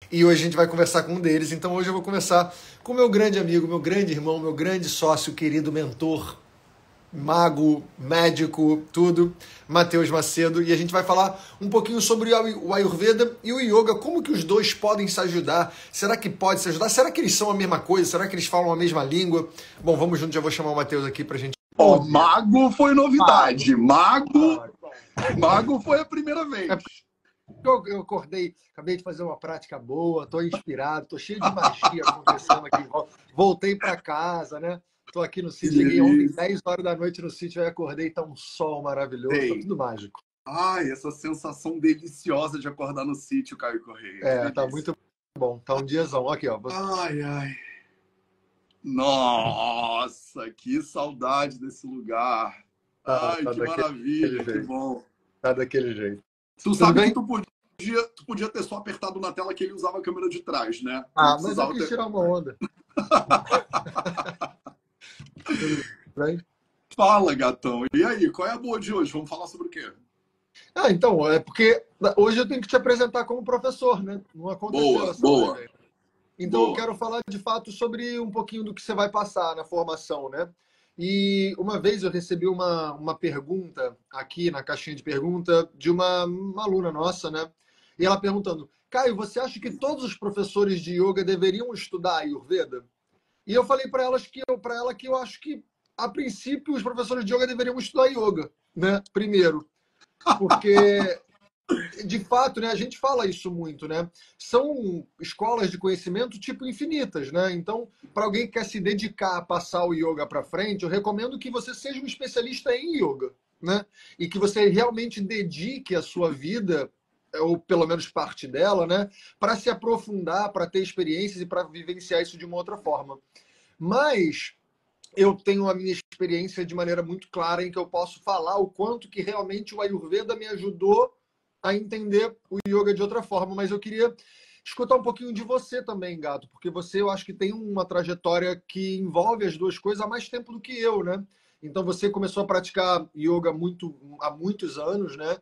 E hoje a gente vai conversar com um deles. Então hoje eu vou conversar com meu grande amigo, meu grande irmão, meu grande sócio, querido mentor, mago, médico, tudo, Matheus Macedo. E a gente vai falar um pouquinho sobre o Ayurveda e o Yoga, como que os dois podem se ajudar. Será que pode se ajudar? Será que eles são a mesma coisa? Será que eles falam a mesma língua? Bom, vamos juntos, já vou chamar o Matheus aqui pra gente. Bom Ó, dia. mago foi Mago. novidade. Mago, Mago. mago foi a primeira É vez. porque eu acordei, acabei de fazer uma prática boa, estou inspirado, estou cheio de magia acontecendo aqui. Voltei para casa, né? Estou aqui no sítio, cheguei ontem Isso. 10 horas da noite no sítio, aí acordei, tá um sol maravilhoso, tá Sei. tudo mágico. Ai, essa sensação deliciosa de acordar no sítio, Caio Correia. Que É, tá delícia. muito bom, tá um diazão. Aqui, ó. Ai, ai. Nossa, que saudade desse lugar. Tá, Ai, tá que daquele maravilha, que jeito, bom. tá daquele jeito. Tu Tudo sabe que bem? tu podia ter só apertado na tela que ele usava a câmera de trás, né? Tu não Ah, mas eu precisava quis ter. tirar uma onda. Tudo bem? Fala, gatão. E aí, qual é a boa de hoje? Vamos falar sobre o quê? Ah, então, é porque hoje eu tenho que te apresentar como professor, né? Não aconteceu Boa, essa live boa, aí. Então, eu boa. quero falar de fato sobre um pouquinho do que você vai passar na formação, né? E uma vez eu recebi uma pergunta aqui na caixinha de pergunta de uma aluna nossa, né? E ela perguntando: Caio, você acha que todos os professores de yoga deveriam estudar Ayurveda? E eu falei para ela que eu acho que, a princípio, os professores de yoga deveriam estudar yoga, né? Primeiro, porque de fato, né, a gente fala isso muito, né? São escolas de conhecimento tipo infinitas, né? Então, para alguém que quer se dedicar a passar o yoga para frente, eu recomendo que você seja um especialista em yoga, né? E que você realmente dedique a sua vida, ou pelo menos parte dela, né, para se aprofundar, para ter experiências e para vivenciar isso de uma outra forma. Mas eu tenho a minha experiência de maneira muito clara em que eu posso falar o quanto que realmente o Ayurveda me ajudou a entender o yoga de outra forma, mas eu queria escutar um pouquinho de você também, Gato, porque você eu acho que tem uma trajetória que envolve as duas coisas há mais tempo do que eu, né? Então você começou a praticar yoga há muitos anos, né?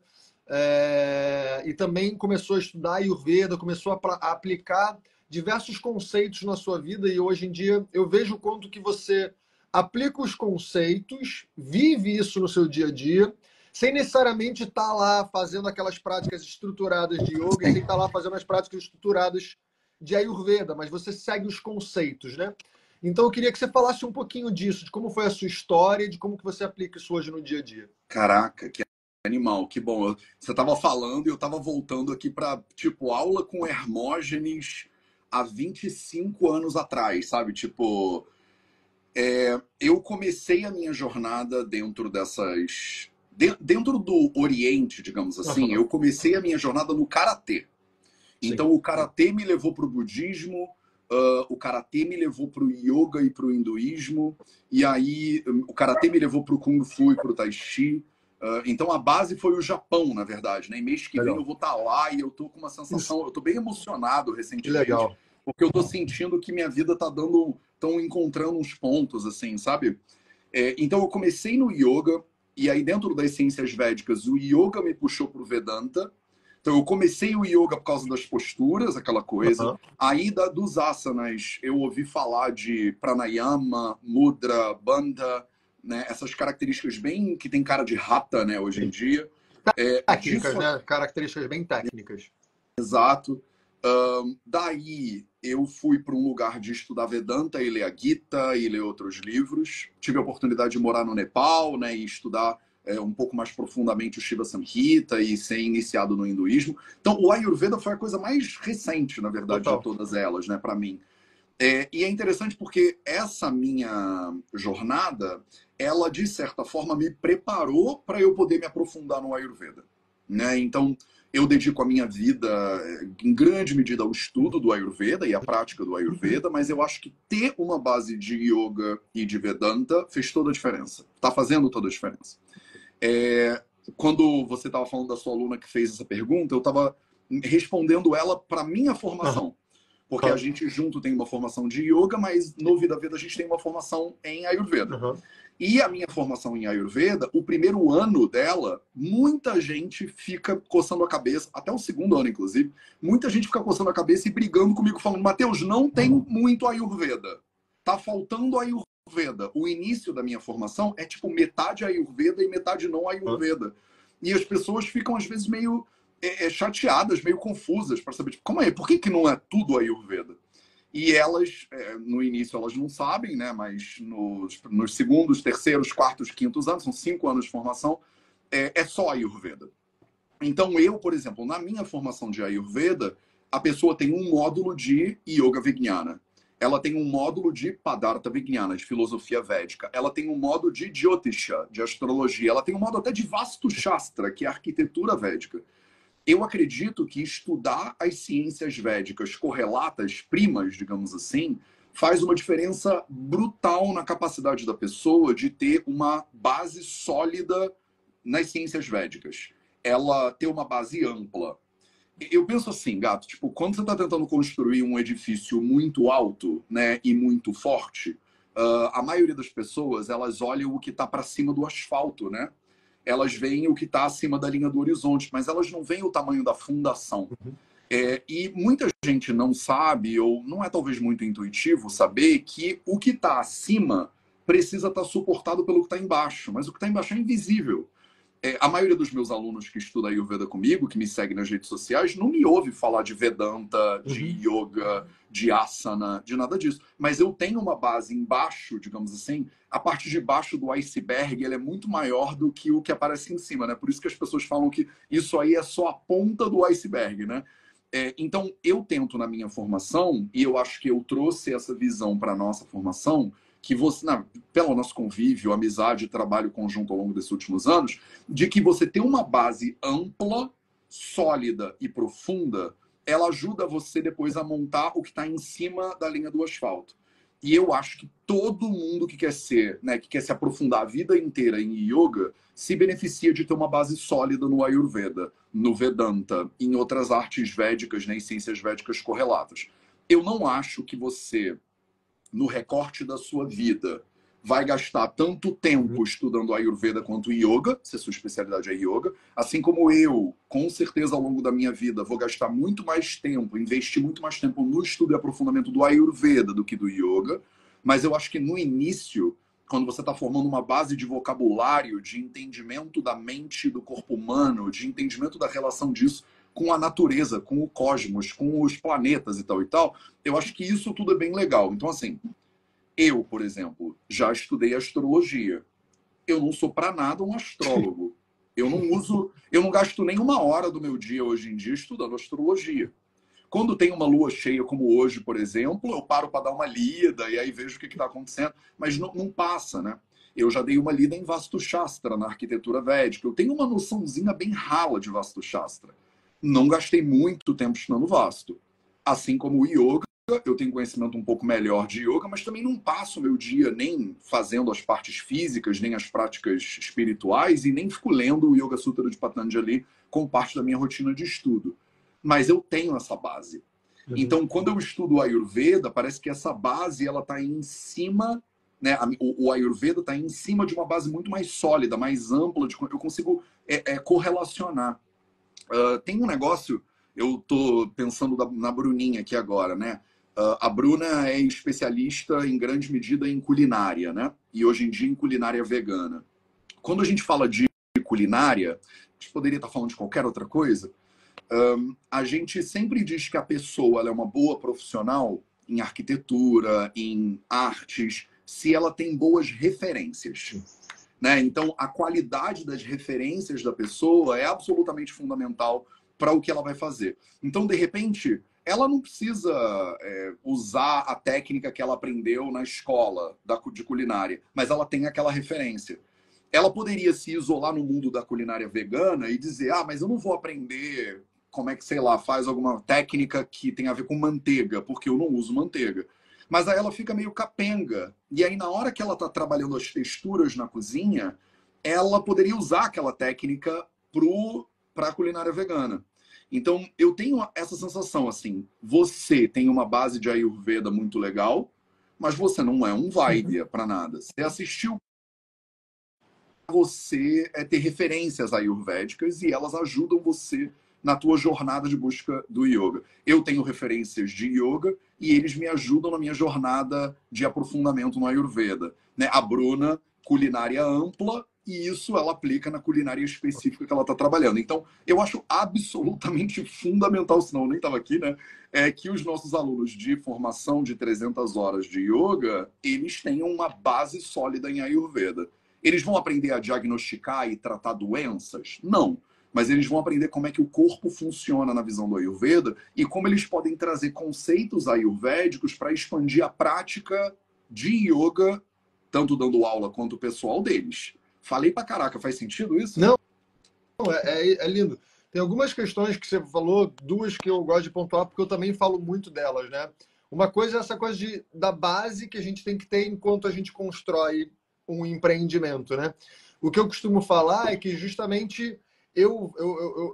E também começou a estudar Ayurveda, começou a aplicar diversos conceitos na sua vida e hoje em dia eu vejo o quanto que você aplica os conceitos, vive isso no seu dia a dia, sem necessariamente estar lá fazendo aquelas práticas estruturadas de yoga e sem estar lá fazendo as práticas estruturadas de Ayurveda, mas você segue os conceitos, né? Então eu queria que você falasse um pouquinho disso, de como foi a sua história e de como que você aplica isso hoje no dia a dia. Caraca, que animal, que bom. Você tava falando e eu tava voltando aqui para tipo, aula com Hermógenes há 25 anos atrás, sabe? Tipo, eu comecei a minha jornada dentro dessas. Dentro do Oriente, digamos assim, Aham. eu comecei a minha jornada no Karatê. Sim. Então, o Karatê me levou para o budismo, o Karatê me levou para o yoga e para o hinduísmo, e aí o Karatê me levou para o Kung Fu e para o Tai Chi. Então, a base foi o Japão, na verdade. Né? E mês que vem eu Legal. vou estar lá e eu tô com uma Isso. sensação, eu tô bem emocionado Que recentemente, legal. porque eu tô sentindo que minha vida tá dando, tão encontrando uns pontos, assim, sabe? Então, eu comecei no yoga, e aí dentro das ciências védicas, o yoga me puxou para o Vedanta. Então, eu comecei o yoga por causa das posturas, aquela coisa. Aham. Aí, dos asanas, eu ouvi falar de pranayama, mudra, bandha, né? Essas características bem que tem cara de rata, né, hoje em Sim. dia. Técnicas, Disso, né? Características bem técnicas. exato. Daí, eu fui para um lugar de estudar Vedanta e ler a Gita e ler outros livros. Tive a oportunidade de morar no Nepal, né, e estudar um pouco mais profundamente o Shiva Samhita e ser iniciado no hinduísmo. Então, o Ayurveda foi a coisa mais recente, na verdade, de Total. todas elas, né, para mim. E é interessante porque essa minha jornada, ela de certa forma me preparou para eu poder me aprofundar no Ayurveda, né? Então, eu dedico a minha vida em grande medida ao estudo do Ayurveda e à prática do Ayurveda, mas eu acho que ter uma base de yoga e de Vedanta fez toda a diferença. Está fazendo toda a diferença. É, Quando você estava falando da sua aluna que fez essa pergunta, eu estava respondendo ela para minha Aham. formação. Porque a gente junto tem uma formação de yoga, mas no Vida Veda a gente tem uma formação em Ayurveda. Uhum. E a minha formação em Ayurveda, o primeiro ano dela, muita gente fica coçando a cabeça, até o segundo ano, inclusive, muita gente fica coçando a cabeça e brigando comigo, falando, Matheus, não tem muito Ayurveda. Tá faltando Ayurveda. O início da minha formação é tipo metade Ayurveda e metade não Ayurveda. E as pessoas ficam, às vezes, meio chateadas, meio confusas, para saber, tipo, como é? Por que não é tudo Ayurveda? E elas, no início, elas não sabem, né? Mas nos segundos, terceiros, quartos, quintos anos, são 5 anos de formação, é só Ayurveda. Então, eu, por exemplo, na minha formação de Ayurveda, a pessoa tem um módulo de Yoga Vijnana. Ela tem um módulo de Padartha Vijnana, de filosofia védica. Ela tem um módulo de Jyotisha, de astrologia. Ela tem um módulo até de Vastu Shastra, que é arquitetura védica. Eu acredito que estudar as ciências védicas correlatas, primas, digamos assim, faz uma diferença brutal na capacidade da pessoa de ter uma base sólida nas ciências védicas. Ela ter uma base ampla. Eu penso assim, Gato, tipo, quando você está tentando construir um edifício muito alto, né, e muito forte, a maioria das pessoas, elas olham o que está para cima do asfalto, né? Elas veem o que está acima da linha do horizonte, mas elas não veem o tamanho da fundação. E muita gente não sabe, ou não é talvez muito intuitivo, saber que o que está acima precisa estar suportado pelo que está embaixo, mas o que está embaixo é invisível. A maioria dos meus alunos que estuda Ayurveda comigo, que me seguem nas redes sociais, não me ouve falar de Vedanta, de Yoga, de Asana, de nada disso. Mas eu tenho uma base embaixo, digamos assim, a parte de baixo do iceberg, ele é muito maior do que o que aparece em cima, né? Por isso que as pessoas falam que isso aí é só a ponta do iceberg, né? Então, eu tento na minha formação, e eu acho que eu trouxe essa visão para a nossa formação, que você, pelo nosso convívio, amizade, trabalho conjunto ao longo desses últimos anos, de que você ter uma base ampla, sólida e profunda, ela ajuda você depois a montar o que está em cima da linha do asfalto. E eu acho que todo mundo que quer ser, né, que quer se aprofundar a vida inteira em yoga, se beneficia de ter uma base sólida no Ayurveda, no Vedanta, em outras artes védicas, né, e ciências védicas correlatas. Eu não acho que você, no recorte da sua vida, vai gastar tanto tempo estudando Ayurveda quanto Yoga, se a sua especialidade é Yoga, assim como eu, com certeza, ao longo da minha vida, vou gastar muito mais tempo, investir muito mais tempo no estudo e aprofundamento do Ayurveda do que do Yoga, mas eu acho que no início, quando você está formando uma base de vocabulário, de entendimento da mente do corpo humano, de entendimento da relação disso com a natureza, com o cosmos, com os planetas e tal, eu acho que isso tudo é bem legal. Então, assim, eu, por exemplo, já estudei astrologia. Eu não sou para nada um astrólogo. Eu não gasto nem 1 hora do meu dia hoje em dia estudando astrologia. Quando tem uma lua cheia como hoje, por exemplo, eu paro para dar uma lida e aí vejo o que está acontecendo, mas não passa, né? Eu já dei uma lida em Vastu Shastra, na arquitetura védica. Eu tenho uma noçãozinha bem rala de Vastu Shastra. Não gastei muito tempo estudando Vastu. Assim como o Yoga, eu tenho conhecimento um pouco melhor de yoga, mas também não passo o meu dia nem fazendo as partes físicas, nem as práticas espirituais, e nem fico lendo o Yoga Sutra de Patanjali como parte da minha rotina de estudo. Mas eu tenho essa base. Então, quando eu estudo o Ayurveda, parece que essa base ela está em cima, né? O Ayurveda está em cima de uma base muito mais sólida, mais ampla, eu consigo correlacionar. Tem um negócio, eu estou pensando na Bruninha aqui agora, né? A Bruna é especialista em grande medida em culinária, né? E hoje em dia em culinária vegana. Quando a gente fala de culinária, a gente poderia estar falando de qualquer outra coisa. A gente sempre diz que a pessoa ela é uma boa profissional em arquitetura, em artes, se ela tem boas referências. Né? Então, a qualidade das referências da pessoa é absolutamente fundamental para o que ela vai fazer. Então, de repente, ela não precisa usar a técnica que ela aprendeu na escola de culinária, mas ela tem aquela referência. Ela poderia se isolar no mundo da culinária vegana e dizer, mas eu não vou aprender como é que, sei lá, faz alguma técnica que tem a ver com manteiga, porque eu não uso manteiga. Mas aí ela fica meio capenga. E aí, na hora que ela está trabalhando as texturas na cozinha, ela poderia usar aquela técnica para a culinária vegana. Então, eu tenho essa sensação, assim, você tem uma base de Ayurveda muito legal, mas você não é um Vaidya para nada. Você assistiu, você ter referências ayurvédicas e elas ajudam você na tua jornada de busca do yoga. Eu tenho referências de yoga e eles me ajudam na minha jornada de aprofundamento no Ayurveda. Né? A Bruna, culinária ampla, e isso ela aplica na culinária específica que ela está trabalhando. Então, eu acho absolutamente fundamental, senão eu nem estava aqui, né? Que os nossos alunos de formação de 300 horas de yoga, eles tenham uma base sólida em Ayurveda. Eles vão aprender a diagnosticar e tratar doenças? Não. Mas eles vão aprender como é que o corpo funciona na visão do Ayurveda e como eles podem trazer conceitos ayurvédicos para expandir a prática de yoga, tanto dando aula quanto o pessoal deles. Falei pra caraca, faz sentido isso? Não, é lindo. Tem algumas questões que você falou, duas que eu gosto de pontuar, porque eu também falo muito delas, né? Uma coisa é essa coisa da base que a gente tem que ter enquanto a gente constrói um empreendimento, né? O que eu costumo falar é que justamente eu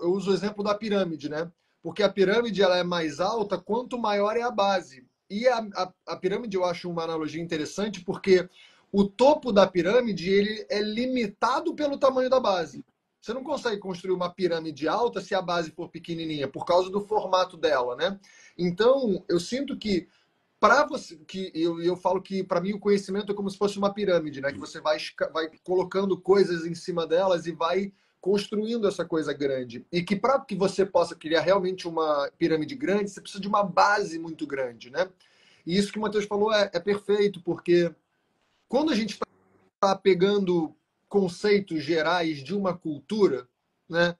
uso o exemplo da pirâmide, né? Porque a pirâmide ela é mais alta quanto maior é a base. E a pirâmide eu acho uma analogia interessante porque o topo da pirâmide ele é limitado pelo tamanho da base. Você não consegue construir uma pirâmide alta se a base for pequenininha, por causa do formato dela, né? Então, eu sinto que para você, que eu falo que para mim o conhecimento é como se fosse uma pirâmide, né? Que você vai colocando coisas em cima delas e vai construindo essa coisa grande. E que para que você possa criar realmente uma pirâmide grande, você precisa de uma base muito grande, né? E isso que o Matheus falou é perfeito, porque quando a gente está pegando conceitos gerais de uma cultura, né?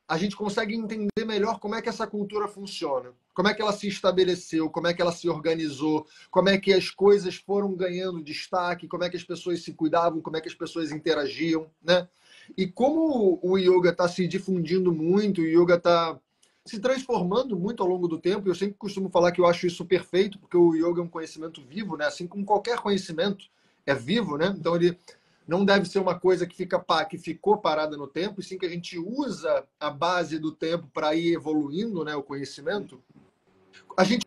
A gente consegue entender melhor como é que essa cultura funciona, como é que ela se estabeleceu, como é que ela se organizou, como é que as coisas foram ganhando destaque, como é que as pessoas se cuidavam, como é que as pessoas interagiam, né? E como o yoga está se difundindo muito, o yoga está se transformando muito ao longo do tempo, eu sempre costumo falar que eu acho isso perfeito, porque o yoga é um conhecimento vivo, né? Assim como qualquer conhecimento é vivo, né? Então ele não deve ser uma coisa que ficou parada no tempo, e sim que a gente usa a base do tempo para ir evoluindo, né, o conhecimento. A gente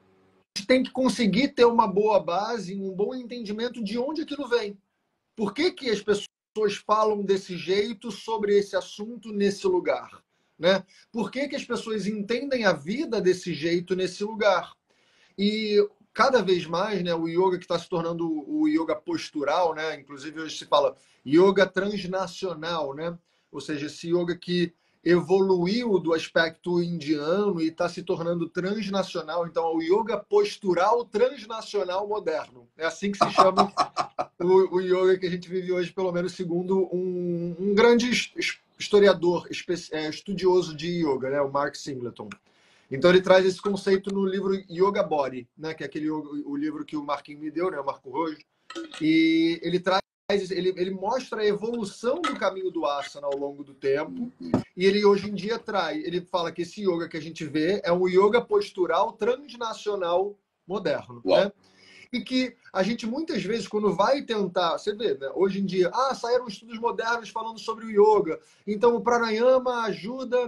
tem que conseguir ter uma boa base, um bom entendimento de onde aquilo vem. Por que, que as pessoas falam desse jeito sobre esse assunto nesse lugar? Né? Por que, que as pessoas entendem a vida desse jeito nesse lugar? E cada vez mais, né, o yoga que está se tornando o yoga postural, né? Inclusive hoje se fala yoga transnacional, né? Ou seja, esse yoga que evoluiu do aspecto indiano e está se tornando transnacional. Então, é o yoga postural transnacional moderno. É assim que se chama o yoga que a gente vive hoje, pelo menos segundo um grande historiador, estudioso de yoga, né? O Mark Singleton. Então ele traz esse conceito no livro Yoga Body, né, que é o livro que o Marquinhos me deu, né, o Marco Rojo, e ele mostra a evolução do caminho do asana ao longo do tempo, e ele hoje em dia ele fala que esse yoga que a gente vê é um yoga postural transnacional moderno, Uau. né? E que a gente muitas vezes, quando vai tentar, você vê, né? Hoje em dia, saíram estudos modernos falando sobre o yoga, então o pranayama ajuda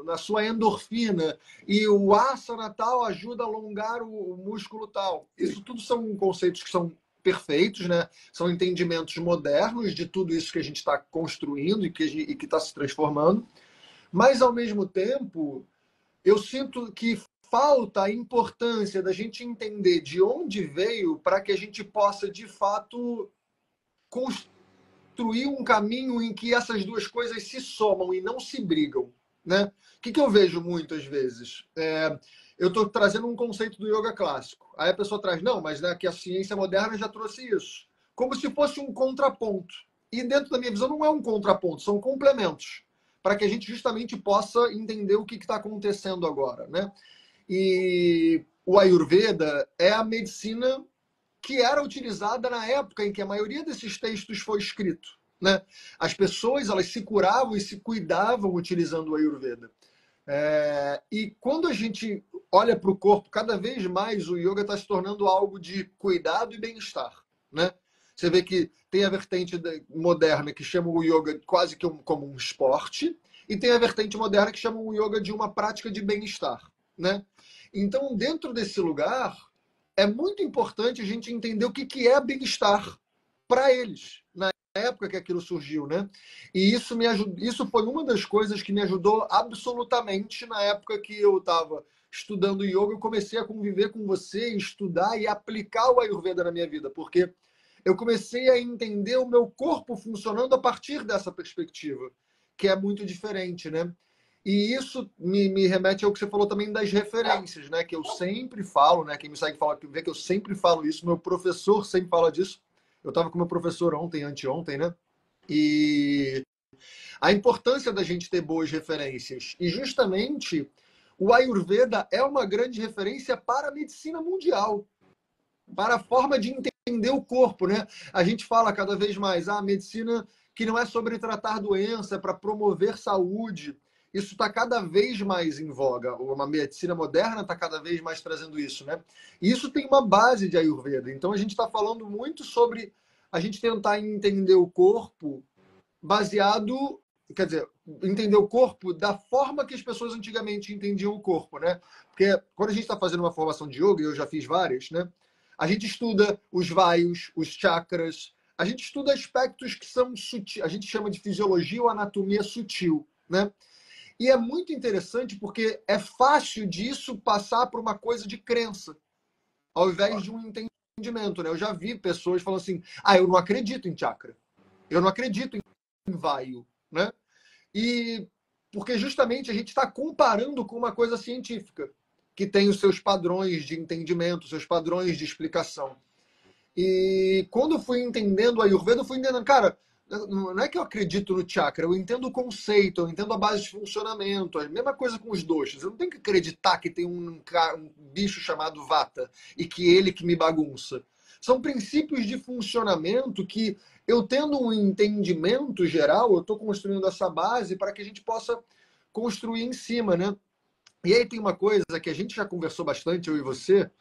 na sua endorfina, e o asana tal ajuda a alongar o músculo tal. Isso tudo são conceitos que são perfeitos, né? São entendimentos modernos de tudo isso que a gente está construindo e que está se transformando, mas ao mesmo tempo eu sinto que falta a importância da gente entender de onde veio para que a gente possa, de fato, construir um caminho em que essas duas coisas se somam e não se brigam. Né? O que eu vejo muitas vezes? Eu estou trazendo um conceito do yoga clássico. Aí a pessoa traz, não, mas né, que a ciência moderna já trouxe isso. Como se fosse um contraponto. E dentro da minha visão não é um contraponto, são complementos. Para que a gente justamente possa entender o que está acontecendo agora. Né? E o Ayurveda é a medicina que era utilizada na época em que a maioria desses textos foi escrito. Né? As pessoas elas se curavam e se cuidavam utilizando o Ayurveda. E quando a gente olha para o corpo, cada vez mais o yoga está se tornando algo de cuidado e bem-estar. Né? Você vê que tem a vertente moderna que chama o yoga quase que como um esporte, e tem a vertente moderna que chama o yoga de uma prática de bem-estar, né? Então, dentro desse lugar, é muito importante a gente entender o que é bem-estar para eles, na época que aquilo surgiu, né? E isso isso foi uma das coisas que me ajudou absolutamente na época que eu estava estudando yoga. Eu comecei a conviver com você, estudar e aplicar o Ayurveda na minha vida, porque eu comecei a entender o meu corpo funcionando a partir dessa perspectiva, que é muito diferente, né? E isso me remete ao que você falou também das referências, né? Que eu sempre falo, né? Quem me segue fala que vê que eu sempre falo isso, meu professor sempre fala disso. Eu estava com meu professor ontem, anteontem, né? E a importância da gente ter boas referências. E justamente o Ayurveda é uma grande referência para a medicina mundial, para a forma de entender o corpo, né? A gente fala cada vez mais, a medicina que não é sobre tratar doença, é para promover saúde. Isso está cada vez mais em voga. Uma medicina moderna está cada vez mais trazendo isso, né? E isso tem uma base de Ayurveda. Então a gente está falando muito sobre a gente tentar entender o corpo baseado, quer dizer, entender o corpo da forma que as pessoas antigamente entendiam o corpo, né? Porque quando a gente está fazendo uma formação de yoga, e eu já fiz várias, né? A gente estuda os vaios, os chakras, a gente estuda aspectos que são sutis, a gente chama de fisiologia ou anatomia sutil, né? E é muito interessante porque é fácil disso passar por uma coisa de crença, ao invés de um entendimento, né? Eu já vi pessoas falando assim, eu não acredito em chakra, eu não acredito em vaio, né? E porque justamente a gente está comparando com uma coisa científica, que tem os seus padrões de entendimento, seus padrões de explicação. E quando eu fui entendendo a Ayurveda, eu fui entendendo, cara, não é que eu acredito no chakra, eu entendo o conceito, eu entendo a base de funcionamento, a mesma coisa com os doshas. Eu não tenho que acreditar que tem um bicho chamado Vata e que ele que me bagunça. São princípios de funcionamento que eu tendo um entendimento geral, eu estou construindo essa base para que a gente possa construir em cima, né? E aí tem uma coisa que a gente já conversou bastante, eu e você,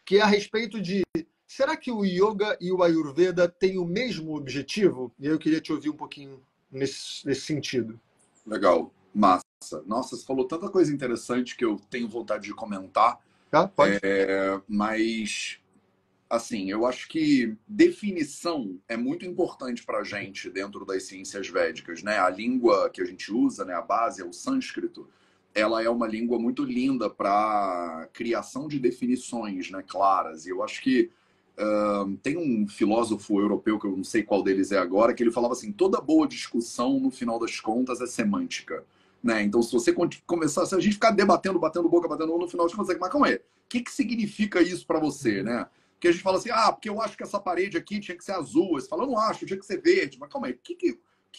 que é a respeito de será que o yoga e o Ayurveda têm o mesmo objetivo? E eu queria te ouvir um pouquinho nesse sentido. Legal, massa. Nossa, você falou tanta coisa interessante que eu tenho vontade de comentar, Tá? Pode? mas assim, eu acho que definição é muito importante para a gente dentro das ciências védicas, né? A língua que a gente usa, né, a base é o sânscrito. Ela é uma língua muito linda para criação de definições, né, claras. E eu acho que tem um filósofo europeu, que eu não sei qual deles é agora, que ele falava assim, toda boa discussão, no final das contas, é semântica. Né? Então, se você começar, se a gente ficar debatendo, batendo boca, batendo no final de contas, mas calma aí, o que significa isso para você, né? Porque a gente fala assim, porque eu acho que essa parede aqui tinha que ser azul. Você fala, eu não acho, tinha que ser verde. Mas calma aí, o que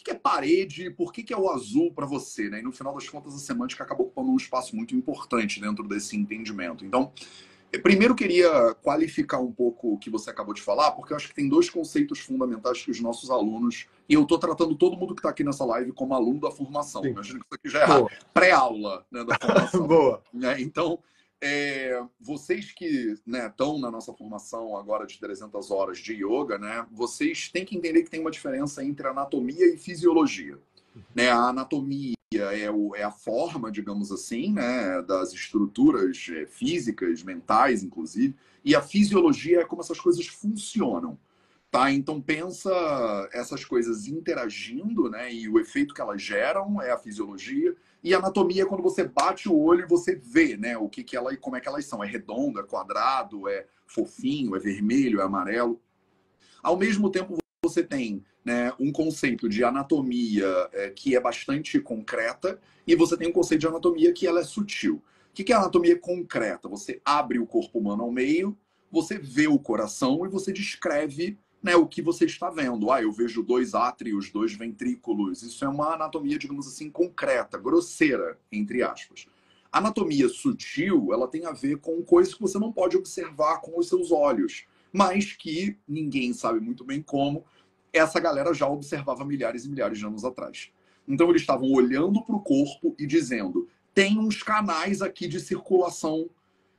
é parede? Por que é o azul para você? Né? E no final das contas, a semântica acabou ocupando um espaço muito importante dentro desse entendimento. Então, eu primeiro queria qualificar um pouco o que você acabou de falar, porque eu acho que tem dois conceitos fundamentais que os nossos alunos, e eu estou tratando todo mundo que está aqui nessa live como aluno da formação. Sim. Imagino que isso aqui já é pré-aula, né, da formação. Boa. Né? Então, vocês que estão, né, na nossa formação agora de 300 horas de yoga, né, vocês têm que entender que tem uma diferença entre anatomia e fisiologia. Né? A anatomia é a forma, digamos assim, né, das estruturas físicas, mentais, inclusive, e a fisiologia é como essas coisas funcionam. Tá? Então pensa essas coisas interagindo, né, e o efeito que elas geram é a fisiologia, e a anatomia é quando você bate o olho e você vê, né, o que ela e como é que elas são. É redondo, é quadrado, é fofinho, é vermelho, é amarelo. Ao mesmo tempo, você tem, né, um conceito de anatomia que é bastante concreta e você tem um conceito de anatomia que ela é sutil. O que é anatomia concreta? Você abre o corpo humano ao meio, você vê o coração e você descreve, né, o que você está vendo. Eu vejo 2 átrios, 2 ventrículos. Isso é uma anatomia, digamos assim, concreta, grosseira, entre aspas. A anatomia sutil, ela tem a ver com coisas que você não pode observar com os seus olhos, mas que ninguém sabe muito bem como essa galera já observava milhares e milhares de anos atrás. Então eles estavam olhando para o corpo e dizendo, tem uns canais aqui de circulação.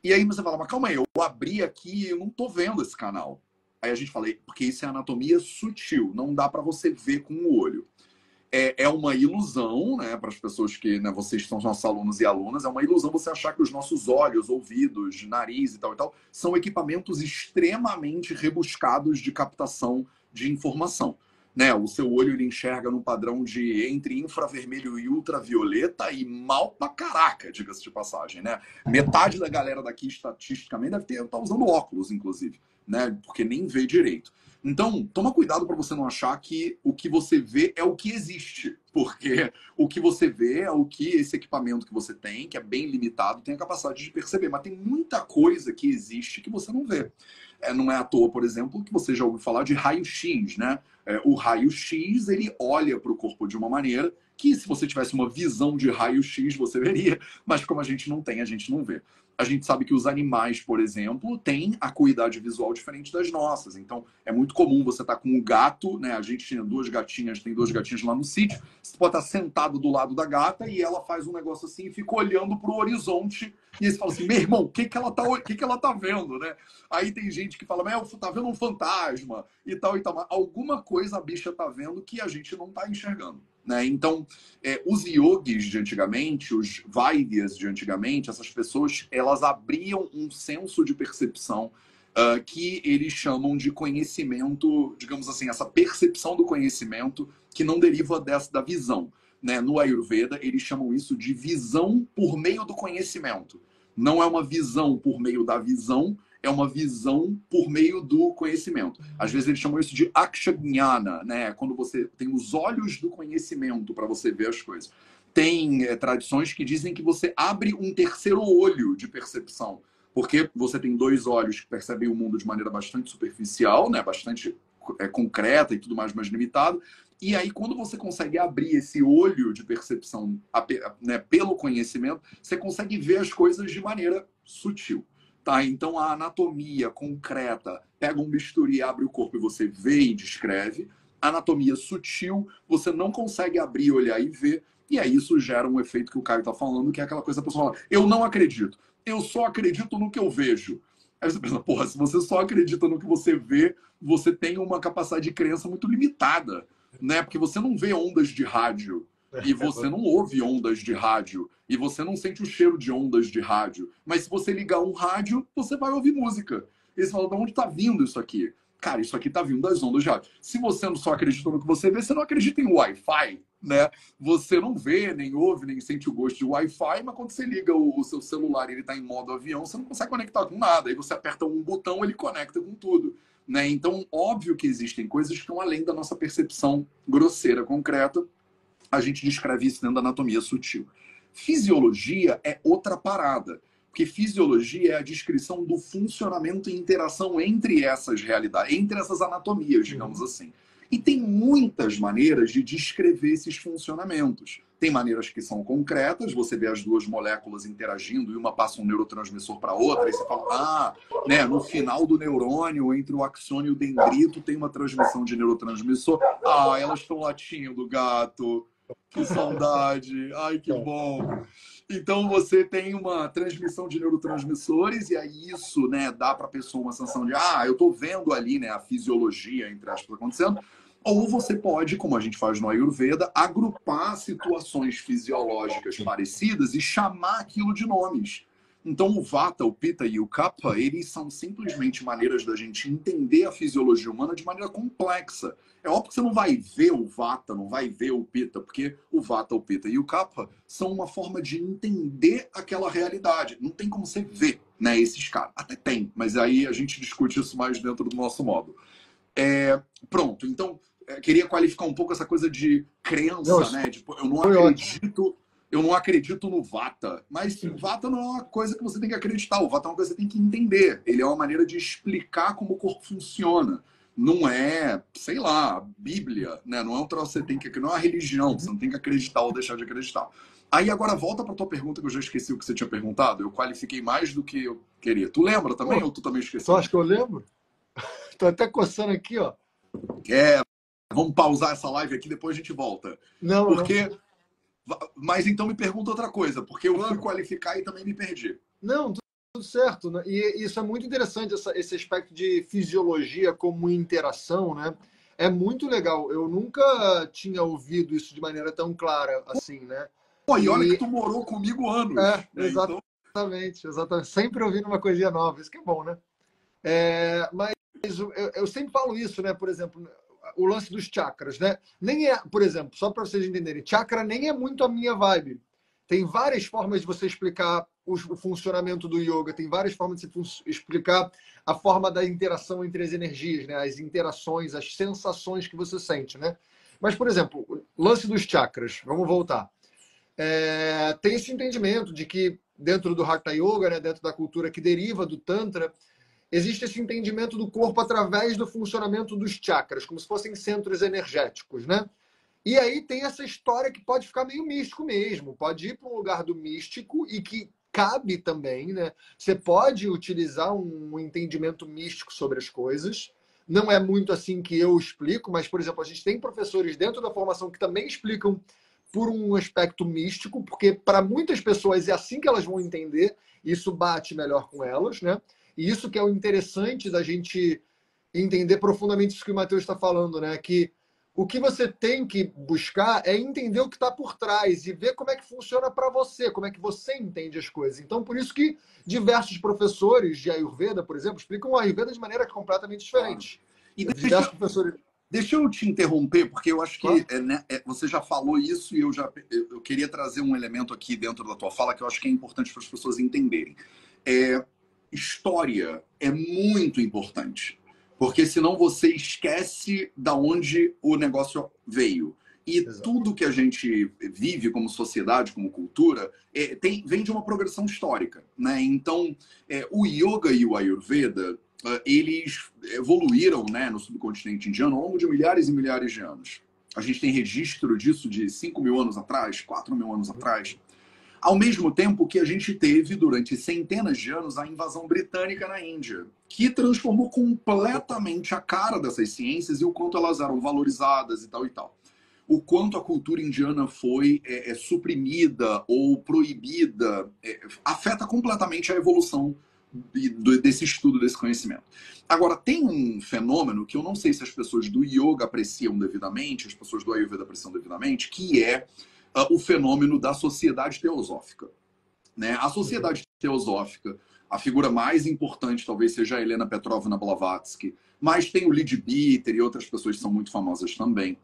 E aí você fala, mas calma aí, eu abri aqui e eu não estou vendo esse canal. Aí a gente fala, porque isso é anatomia sutil, não dá para você ver com o olho. É uma ilusão, né, para as pessoas que, né, vocês são nossos alunos e alunas, é uma ilusão você achar que os nossos olhos, ouvidos, nariz e tal, são equipamentos extremamente rebuscados de captação de informação. Né? O seu olho ele enxerga num padrão de entre infravermelho e ultravioleta e mal pra caraca, diga-se de passagem. Né? Metade da galera daqui, estatisticamente, deve estar usando óculos, inclusive, né? Porque nem vê direito. Então, toma cuidado para você não achar que o que você vê é o que existe. Porque o que você vê é o que esse equipamento que você tem, que é bem limitado, tem a capacidade de perceber. Mas tem muita coisa que existe que você não vê. Não é à toa, por exemplo, que você já ouviu falar de raio-x, né? O raio-x, ele olha para o corpo de uma maneira que, se você tivesse uma visão de raio-x, você veria. Mas como a gente não tem, a gente não vê. A gente sabe que os animais, por exemplo, têm acuidade visual diferente das nossas. Então, é muito comum você estar com um gato, né? A gente tinha tem duas gatinhas lá no sítio. Você pode estar sentado do lado da gata e ela faz um negócio assim e fica olhando para o horizonte. E aí você fala assim, meu irmão, o que ela tá vendo, né? Aí tem gente que fala, mas tá vendo um fantasma e tal e tal. Mas alguma coisa a bicha tá vendo que a gente não tá enxergando. Né? Então, os yogis de antigamente, os vaidyas de antigamente, essas pessoas, elas abriam um senso de percepção que eles chamam de conhecimento, digamos assim, essa percepção do conhecimento que não deriva da visão. Né? No Ayurveda, eles chamam isso de visão por meio do conhecimento. Não é uma visão por meio da visão, é uma visão por meio do conhecimento. Às vezes eles chamam isso de akshajnana, né? Quando você tem os olhos do conhecimento para você ver as coisas. Tem tradições que dizem que você abre um terceiro olho de percepção, porque você tem dois olhos que percebem o mundo de maneira bastante superficial, né? Bastante concreta e tudo mais limitado. E aí, quando você consegue abrir esse olho de percepção, né, pelo conhecimento, você consegue ver as coisas de maneira sutil. Tá? Então, a anatomia concreta, pega um bisturi, abre o corpo e você vê e descreve. A anatomia sutil, você não consegue abrir, olhar e ver. E aí isso gera um efeito que o Caio está falando, que é aquela coisa da pessoa fala, eu não acredito, eu só acredito no que eu vejo. Aí você pensa, porra, se você só acredita no que você vê, você tem uma capacidade de crença muito limitada, né? Porque você não vê ondas de rádio, e você não ouve ondas de rádio, e você não sente o cheiro de ondas de rádio. Mas se você ligar um rádio, você vai ouvir música. E você fala, de onde está vindo isso aqui? Cara, isso aqui está vindo das ondas de rádio. Se você não só acredita no que você vê, você não acredita em Wi-Fi, né? Você não vê, nem ouve, nem sente o gosto de Wi-Fi, mas quando você liga o seu celular e ele está em modo avião, você não consegue conectar com nada. Aí você aperta um botão, ele conecta com tudo. Né? Então, óbvio que existem coisas que estão além da nossa percepção grosseira, concreta. A gente descreve isso dentro da anatomia sutil. Fisiologia é outra parada. Porque fisiologia é a descrição do funcionamento e interação entre essas realidades, entre essas anatomias, digamos assim. E tem muitas maneiras de descrever esses funcionamentos. Tem maneiras que são concretas, você vê as duas moléculas interagindo e uma passa um neurotransmissor para a outra, e você fala, né, no final do neurônio, entre o axônio e o dendrito, tem uma transmissão de neurotransmissor. Elas estão latindo, gato. Que saudade. Ai, que bom. Então você tem uma transmissão de neurotransmissores e aí isso, né, dá para a pessoa uma sensação de eu estou vendo ali, né, a fisiologia, entre aspas, acontecendo. Ou você pode, como a gente faz no Ayurveda, agrupar situações fisiológicas parecidas e chamar aquilo de nomes. Então o Vata, o Pitta e o Kapha, eles são simplesmente maneiras da gente entender a fisiologia humana de maneira complexa. É óbvio que você não vai ver o Vata, não vai ver o Pitta, porque o Vata, o Pitta e o Kapha são uma forma de entender aquela realidade. Não tem como você ver, né, esses caras. Até tem, mas aí a gente discute isso mais dentro do nosso modo. Pronto, então, queria qualificar um pouco essa coisa de crença, né? Tipo, eu não acredito no Vata, mas o Vata não é uma coisa que você tem que acreditar, o Vata é uma coisa que você tem que entender. Ele é uma maneira de explicar como o corpo funciona. Não é, sei lá, Bíblia, né? Não é um troço que você tem que, não é uma religião, você não tem que acreditar ou deixar de acreditar. Aí agora volta para tua pergunta, que eu já esqueci o que você tinha perguntado. Eu qualifiquei mais do que eu queria. Tu lembra também ou tu também esqueceu? Tu acha que eu lembro? Tô até coçando aqui, ó. Vamos pausar essa live aqui, depois a gente volta. Não. Mas então me pergunta outra coisa, porque eu fui qualificar e também me perdi. Não, tudo certo. Né? E isso é muito interessante, esse aspecto de fisiologia como interação, né? É muito legal. Eu nunca tinha ouvido isso de maneira tão clara assim, né? Pô, e olha que E tu morou comigo anos, é, né? Então, exatamente, exatamente. Sempre ouvindo uma coisinha nova, isso que é bom, né? Mas eu sempre falo isso, né? Por exemplo, o lance dos chakras, né? Nem é, por exemplo, só para vocês entenderem, chakra nem é muito a minha vibe. Tem várias formas de você explicar o funcionamento do yoga, tem várias formas de você explicar a forma da interação entre as energias, né? As interações, as sensações que você sente, né? Mas, por exemplo, o lance dos chakras, vamos voltar. Tem esse entendimento de que dentro do Hatha Yoga, né, dentro da cultura que deriva do Tantra, existe esse entendimento do corpo através do funcionamento dos chakras, como se fossem centros energéticos, né? E aí tem essa história que pode ficar meio místico mesmo, pode ir para um lugar do místico e que cabe também, né? Você pode utilizar um entendimento místico sobre as coisas. Não é muito assim que eu explico, mas, por exemplo, a gente tem professores dentro da formação que também explicam por um aspecto místico, porque para muitas pessoas é assim que elas vão entender, isso bate melhor com elas, né? E isso que é o interessante da gente entender profundamente isso que o Matheus está falando, né? Que o que você tem que buscar é entender o que está por trás e ver como é que funciona para você, como é que você entende as coisas. Então, por isso que diversos professores de Ayurveda, por exemplo, explicam o Ayurveda de maneira completamente claro. diferente. E Diversos professores. deixa eu te interromper, porque eu acho que Claro. né, você já falou isso e eu queria trazer um elemento aqui dentro da tua fala que eu acho que é importante para as pessoas entenderem. É, história é muito importante, porque senão você esquece da onde o negócio veio. E Exato. tudo que a gente vive como sociedade, como cultura, vem de uma progressão histórica. Né? Então, o yoga e o Ayurveda, eles evoluíram, né, no subcontinente indiano ao longo de milhares e milhares de anos. A gente tem registro disso de 5 mil anos atrás, 4 mil anos atrás. Ao mesmo tempo que a gente teve, durante centenas de anos, a invasão britânica na Índia, que transformou completamente a cara dessas ciências e o quanto elas eram valorizadas e tal e tal. O quanto a cultura indiana foi suprimida ou proibida, afeta completamente a evolução desse estudo, desse conhecimento. Agora, tem um fenômeno que eu não sei se as pessoas do yoga apreciam devidamente, as pessoas do Ayurveda apreciam devidamente, que é o fenômeno da sociedade teosófica. Né? A sociedade teosófica, a figura mais importante talvez seja a Helena Petrovna Blavatsky, mas tem o Leadbeater e outras pessoas que são muito famosas também.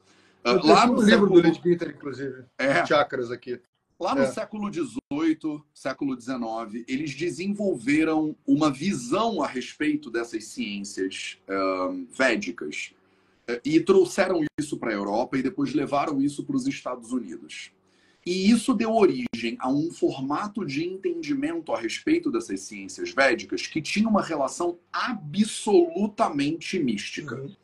Eu tenho Lá aqui no um livro do século Leadbeater, inclusive, de é, chakras aqui. Lá no É. século XVIII, século XIX, eles desenvolveram uma visão a respeito dessas ciências védicas e trouxeram isso para a Europa e depois levaram isso para os Estados Unidos. E isso deu origem a um formato de entendimento a respeito dessas ciências védicas que tinha uma relação absolutamente mística. Uhum.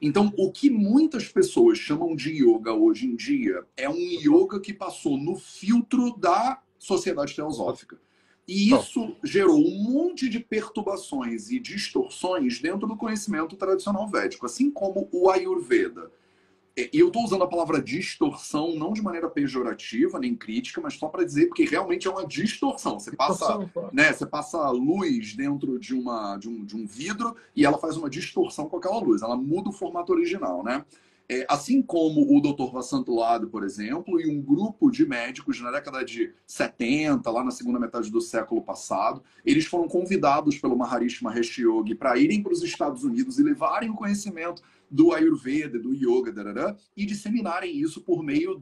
Então, o que muitas pessoas chamam de yoga hoje em dia é um yoga que passou no filtro da sociedade teosófica. E Então, isso gerou um monte de perturbações e distorções dentro do conhecimento tradicional védico, assim como o Ayurveda. E eu estou usando a palavra distorção não de maneira pejorativa nem crítica, mas só para dizer porque realmente é uma distorção. distorção, claro. Você passa luz dentro de um vidro e ela faz uma distorção com aquela luz. Ela muda o formato original, né? Assim como o Dr. Vasant Lad, por exemplo, e um grupo de médicos na década de 70, lá na segunda metade do século passado, eles foram convidados pelo Maharishi Mahesh Yogi para irem para os Estados Unidos e levarem o conhecimento do Ayurveda, do Yoga, e disseminarem isso por meio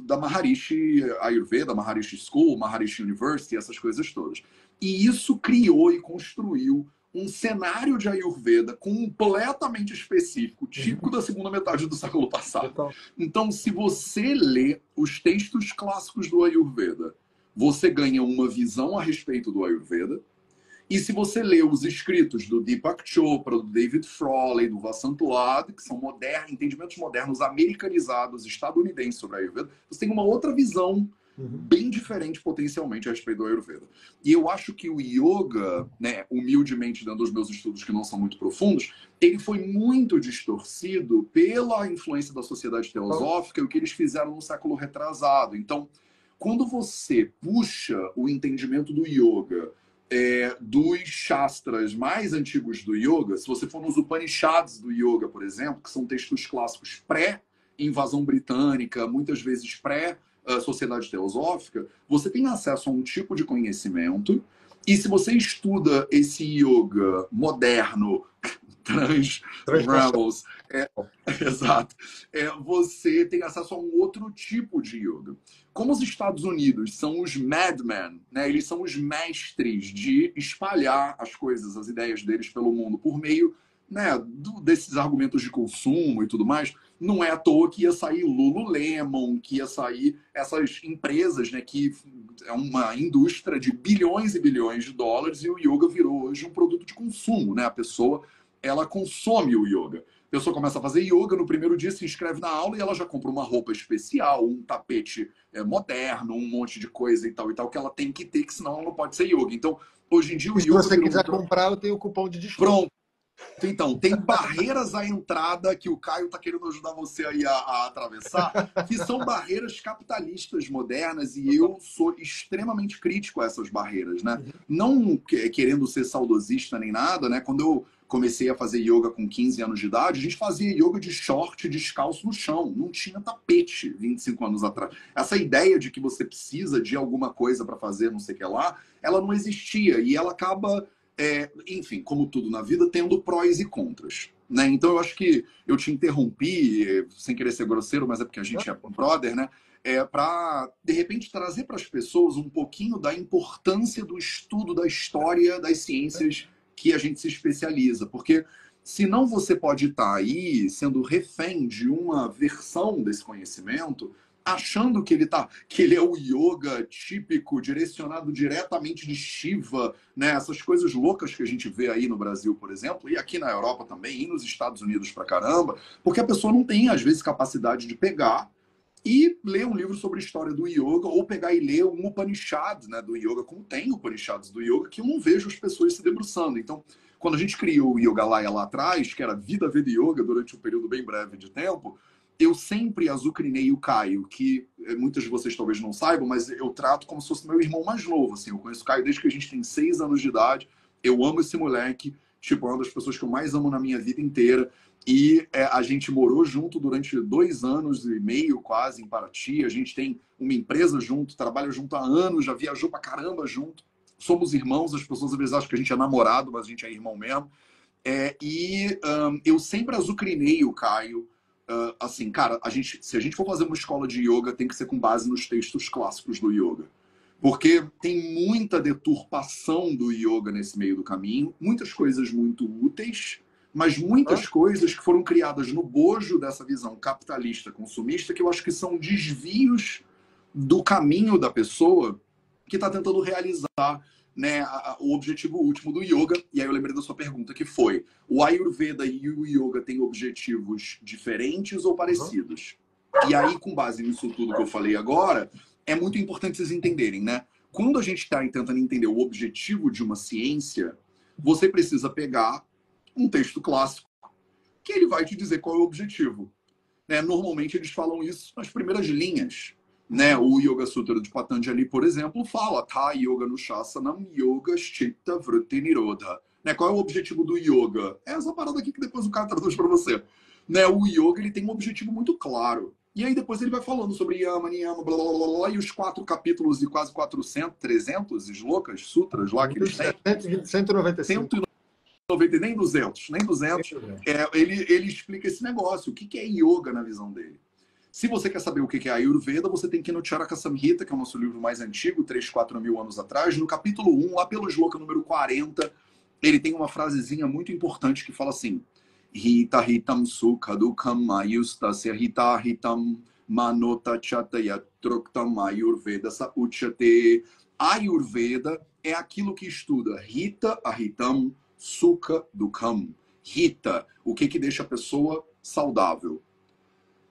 da Maharishi Ayurveda, Maharishi School, Maharishi University, essas coisas todas. E isso criou e construiu um cenário de Ayurveda completamente específico, típico da segunda metade do século passado. Então, se você lê os textos clássicos do Ayurveda, você ganha uma visão a respeito do Ayurveda. E se você lê os escritos do Deepak Chopra, do David Frawley, do Vasant Lad, que são entendimentos modernos americanizados, estadunidenses sobre a Ayurveda, você tem uma outra visão bem diferente potencialmente a respeito do Ayurveda. E eu acho que o yoga, né, humildemente dando os meus estudos que não são muito profundos, ele foi muito distorcido pela influência da sociedade teosófica e o que eles fizeram no século retrasado. Então, quando você puxa o entendimento do yoga dos Shastras mais antigos do yoga, se você for nos Upanishads do yoga, por exemplo, que são textos clássicos pré-invasão britânica, muitas vezes pré-sociedade teosófica, você tem acesso a um tipo de conhecimento, e se você estuda esse yoga moderno, trans-rebels, exato, você tem acesso a um outro tipo de yoga. Como os Estados Unidos são os madmen, né? Eles são os mestres de espalhar as coisas, as ideias deles pelo mundo por meio, né, desses argumentos de consumo e tudo mais. Não é à toa que ia sair Lululemon, que ia sair essas empresas, né, que é uma indústria de bilhões e bilhões de dólares, e o yoga virou hoje um produto de consumo, né? A pessoa, ela consome o yoga. A pessoa começa a fazer yoga, no primeiro dia se inscreve na aula e ela já compra uma roupa especial, um tapete moderno, um monte de coisa e tal, que ela tem que ter, que senão ela não pode ser yoga. Então, hoje em dia o E se yoga... você quiser comprar, eu tenho o cupom de desconto. Pronto. Então, tem barreiras à entrada que o Caio está querendo ajudar você aí a atravessar, que são barreiras capitalistas modernas, e eu sou extremamente crítico a essas barreiras, né? Não querendo ser saudosista nem nada, né? Quando eu comecei a fazer yoga com 15 anos de idade, a gente fazia yoga de short, descalço no chão. Não tinha tapete 25 anos atrás. Essa ideia de que você precisa de alguma coisa para fazer, não sei o que lá, ela não existia. E ela acaba... enfim, como tudo na vida, tendo prós e contras, né? Então eu acho que eu te interrompi, sem querer ser grosseiro, mas é porque a gente é brother, né? Para, de repente, trazer para as pessoas um pouquinho da importância do estudo da história das ciências que a gente se especializa. Porque senão você pode estar aí sendo refém de uma versão desse conhecimento, achando que ele é o yoga típico, direcionado diretamente de Shiva, né? Essas coisas loucas que a gente vê aí no Brasil, por exemplo, e aqui na Europa também, e nos Estados Unidos pra caramba, porque a pessoa não tem, às vezes, capacidade de pegar e ler um livro sobre a história do yoga, ou pegar e ler um Upanishad, né, do yoga, como tem Upanishads do yoga, que eu não vejo as pessoas se debruçando. Então, quando a gente criou o Yogalaya lá atrás, que era Vida Veda Yoga, durante um período bem breve de tempo, eu sempre azucrinei o Caio, que muitos de vocês talvez não saibam, mas eu trato como se fosse meu irmão mais novo. Assim, eu conheço o Caio desde que a gente tem 6 anos de idade. Eu amo esse moleque, tipo, é uma das pessoas que eu mais amo na minha vida inteira. E a gente morou junto durante 2 anos e meio, quase, em Paraty. A gente tem uma empresa junto, trabalha junto há anos, já viajou pra caramba junto. Somos irmãos, as pessoas às vezes acham que a gente é namorado, mas a gente é irmão mesmo. Eu sempre azucrinei o Caio. Assim, cara, se a gente for fazer uma escola de yoga, tem que ser com base nos textos clássicos do yoga. Porque tem muita deturpação do yoga nesse meio do caminho, muitas coisas muito úteis, mas muitas coisas que foram criadas no bojo dessa visão capitalista, consumista, que eu acho que são desvios do caminho da pessoa que está tentando realizar, né, o objetivo último do yoga. E aí eu lembrei da sua pergunta, que foi: o Ayurveda e o yoga têm objetivos diferentes ou parecidos? E aí, com base nisso tudo que eu falei agora, é muito importante vocês entenderem, né? Quando a gente está tentando entender o objetivo de uma ciência, você precisa pegar um texto clássico que ele vai te dizer qual é o objetivo, né? Normalmente eles falam isso nas primeiras linhas, né? O Yoga Sutra de Patanjali, por exemplo, fala Tha Yoga Nushasanam Yoga Chitta Vritti Nirodha. Né? Qual é o objetivo do yoga? É essa parada aqui que depois o cara traduz para você. Né? O yoga, ele tem um objetivo muito claro. E aí depois ele vai falando sobre Yama, Niyama, blá, blá, blá, blá, e os 4 capítulos de quase 400, 300 slokas, sutras lá que eles têm. 195. 190, nem 200, nem 200. Ele explica esse negócio. O que é yoga na visão dele? Se você quer saber o que é Ayurveda, você tem que ir no Charaka Samhita, que é o nosso livro mais antigo, 3, 4 mil anos atrás. No capítulo 1, lá pelo sloka número 40, ele tem uma frasezinha muito importante que fala assim: Hita hitam sukha dukham ayustasya hita hitam manota chataya troktam Ayurveda sa uchate. Ayurveda é aquilo que estuda Hita ahitam sukha dukham. Hita, o que deixa a pessoa saudável.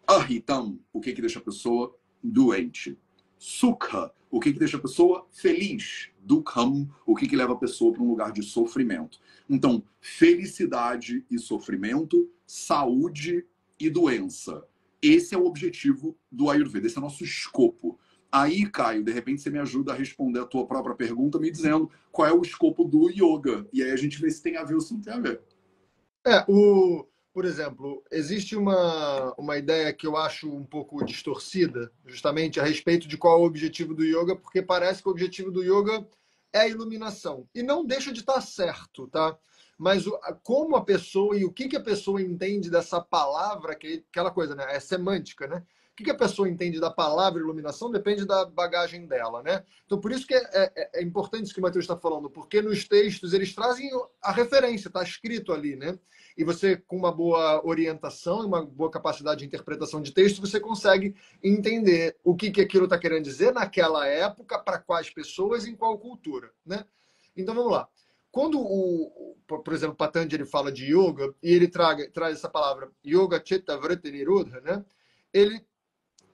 Ahitam, o que deixa a pessoa doente. Sukha, o que deixa a pessoa feliz. Dukham, o que leva a pessoa para um lugar de sofrimento. Então, felicidade e sofrimento, saúde e doença. Esse é o objetivo do Ayurveda, esse é o nosso escopo. Aí, Caio, de repente você me ajuda a responder a tua própria pergunta, me dizendo qual é o escopo do yoga. E aí a gente vê se tem a ver ou se não tem a ver. Por exemplo, existe uma ideia que eu acho um pouco distorcida, justamente a respeito de qual é o objetivo do yoga, porque parece que o objetivo do yoga é a iluminação. E não deixa de estar certo, tá? Mas como a pessoa e o que a pessoa entende dessa palavra, que é aquela coisa, né? É semântica, né? O que a pessoa entende da palavra iluminação depende da bagagem dela, né? Então, por isso que é importante isso que o Matheus está falando, porque nos textos eles trazem a referência, está escrito ali, né? E você, com uma boa orientação e uma boa capacidade de interpretação de texto, você consegue entender o que aquilo está querendo dizer naquela época, para quais pessoas, em qual cultura, né? Então, vamos lá. Quando, por exemplo, Patanjali fala de yoga, e ele traz essa palavra yoga chitta vritti nirodha, né? Ele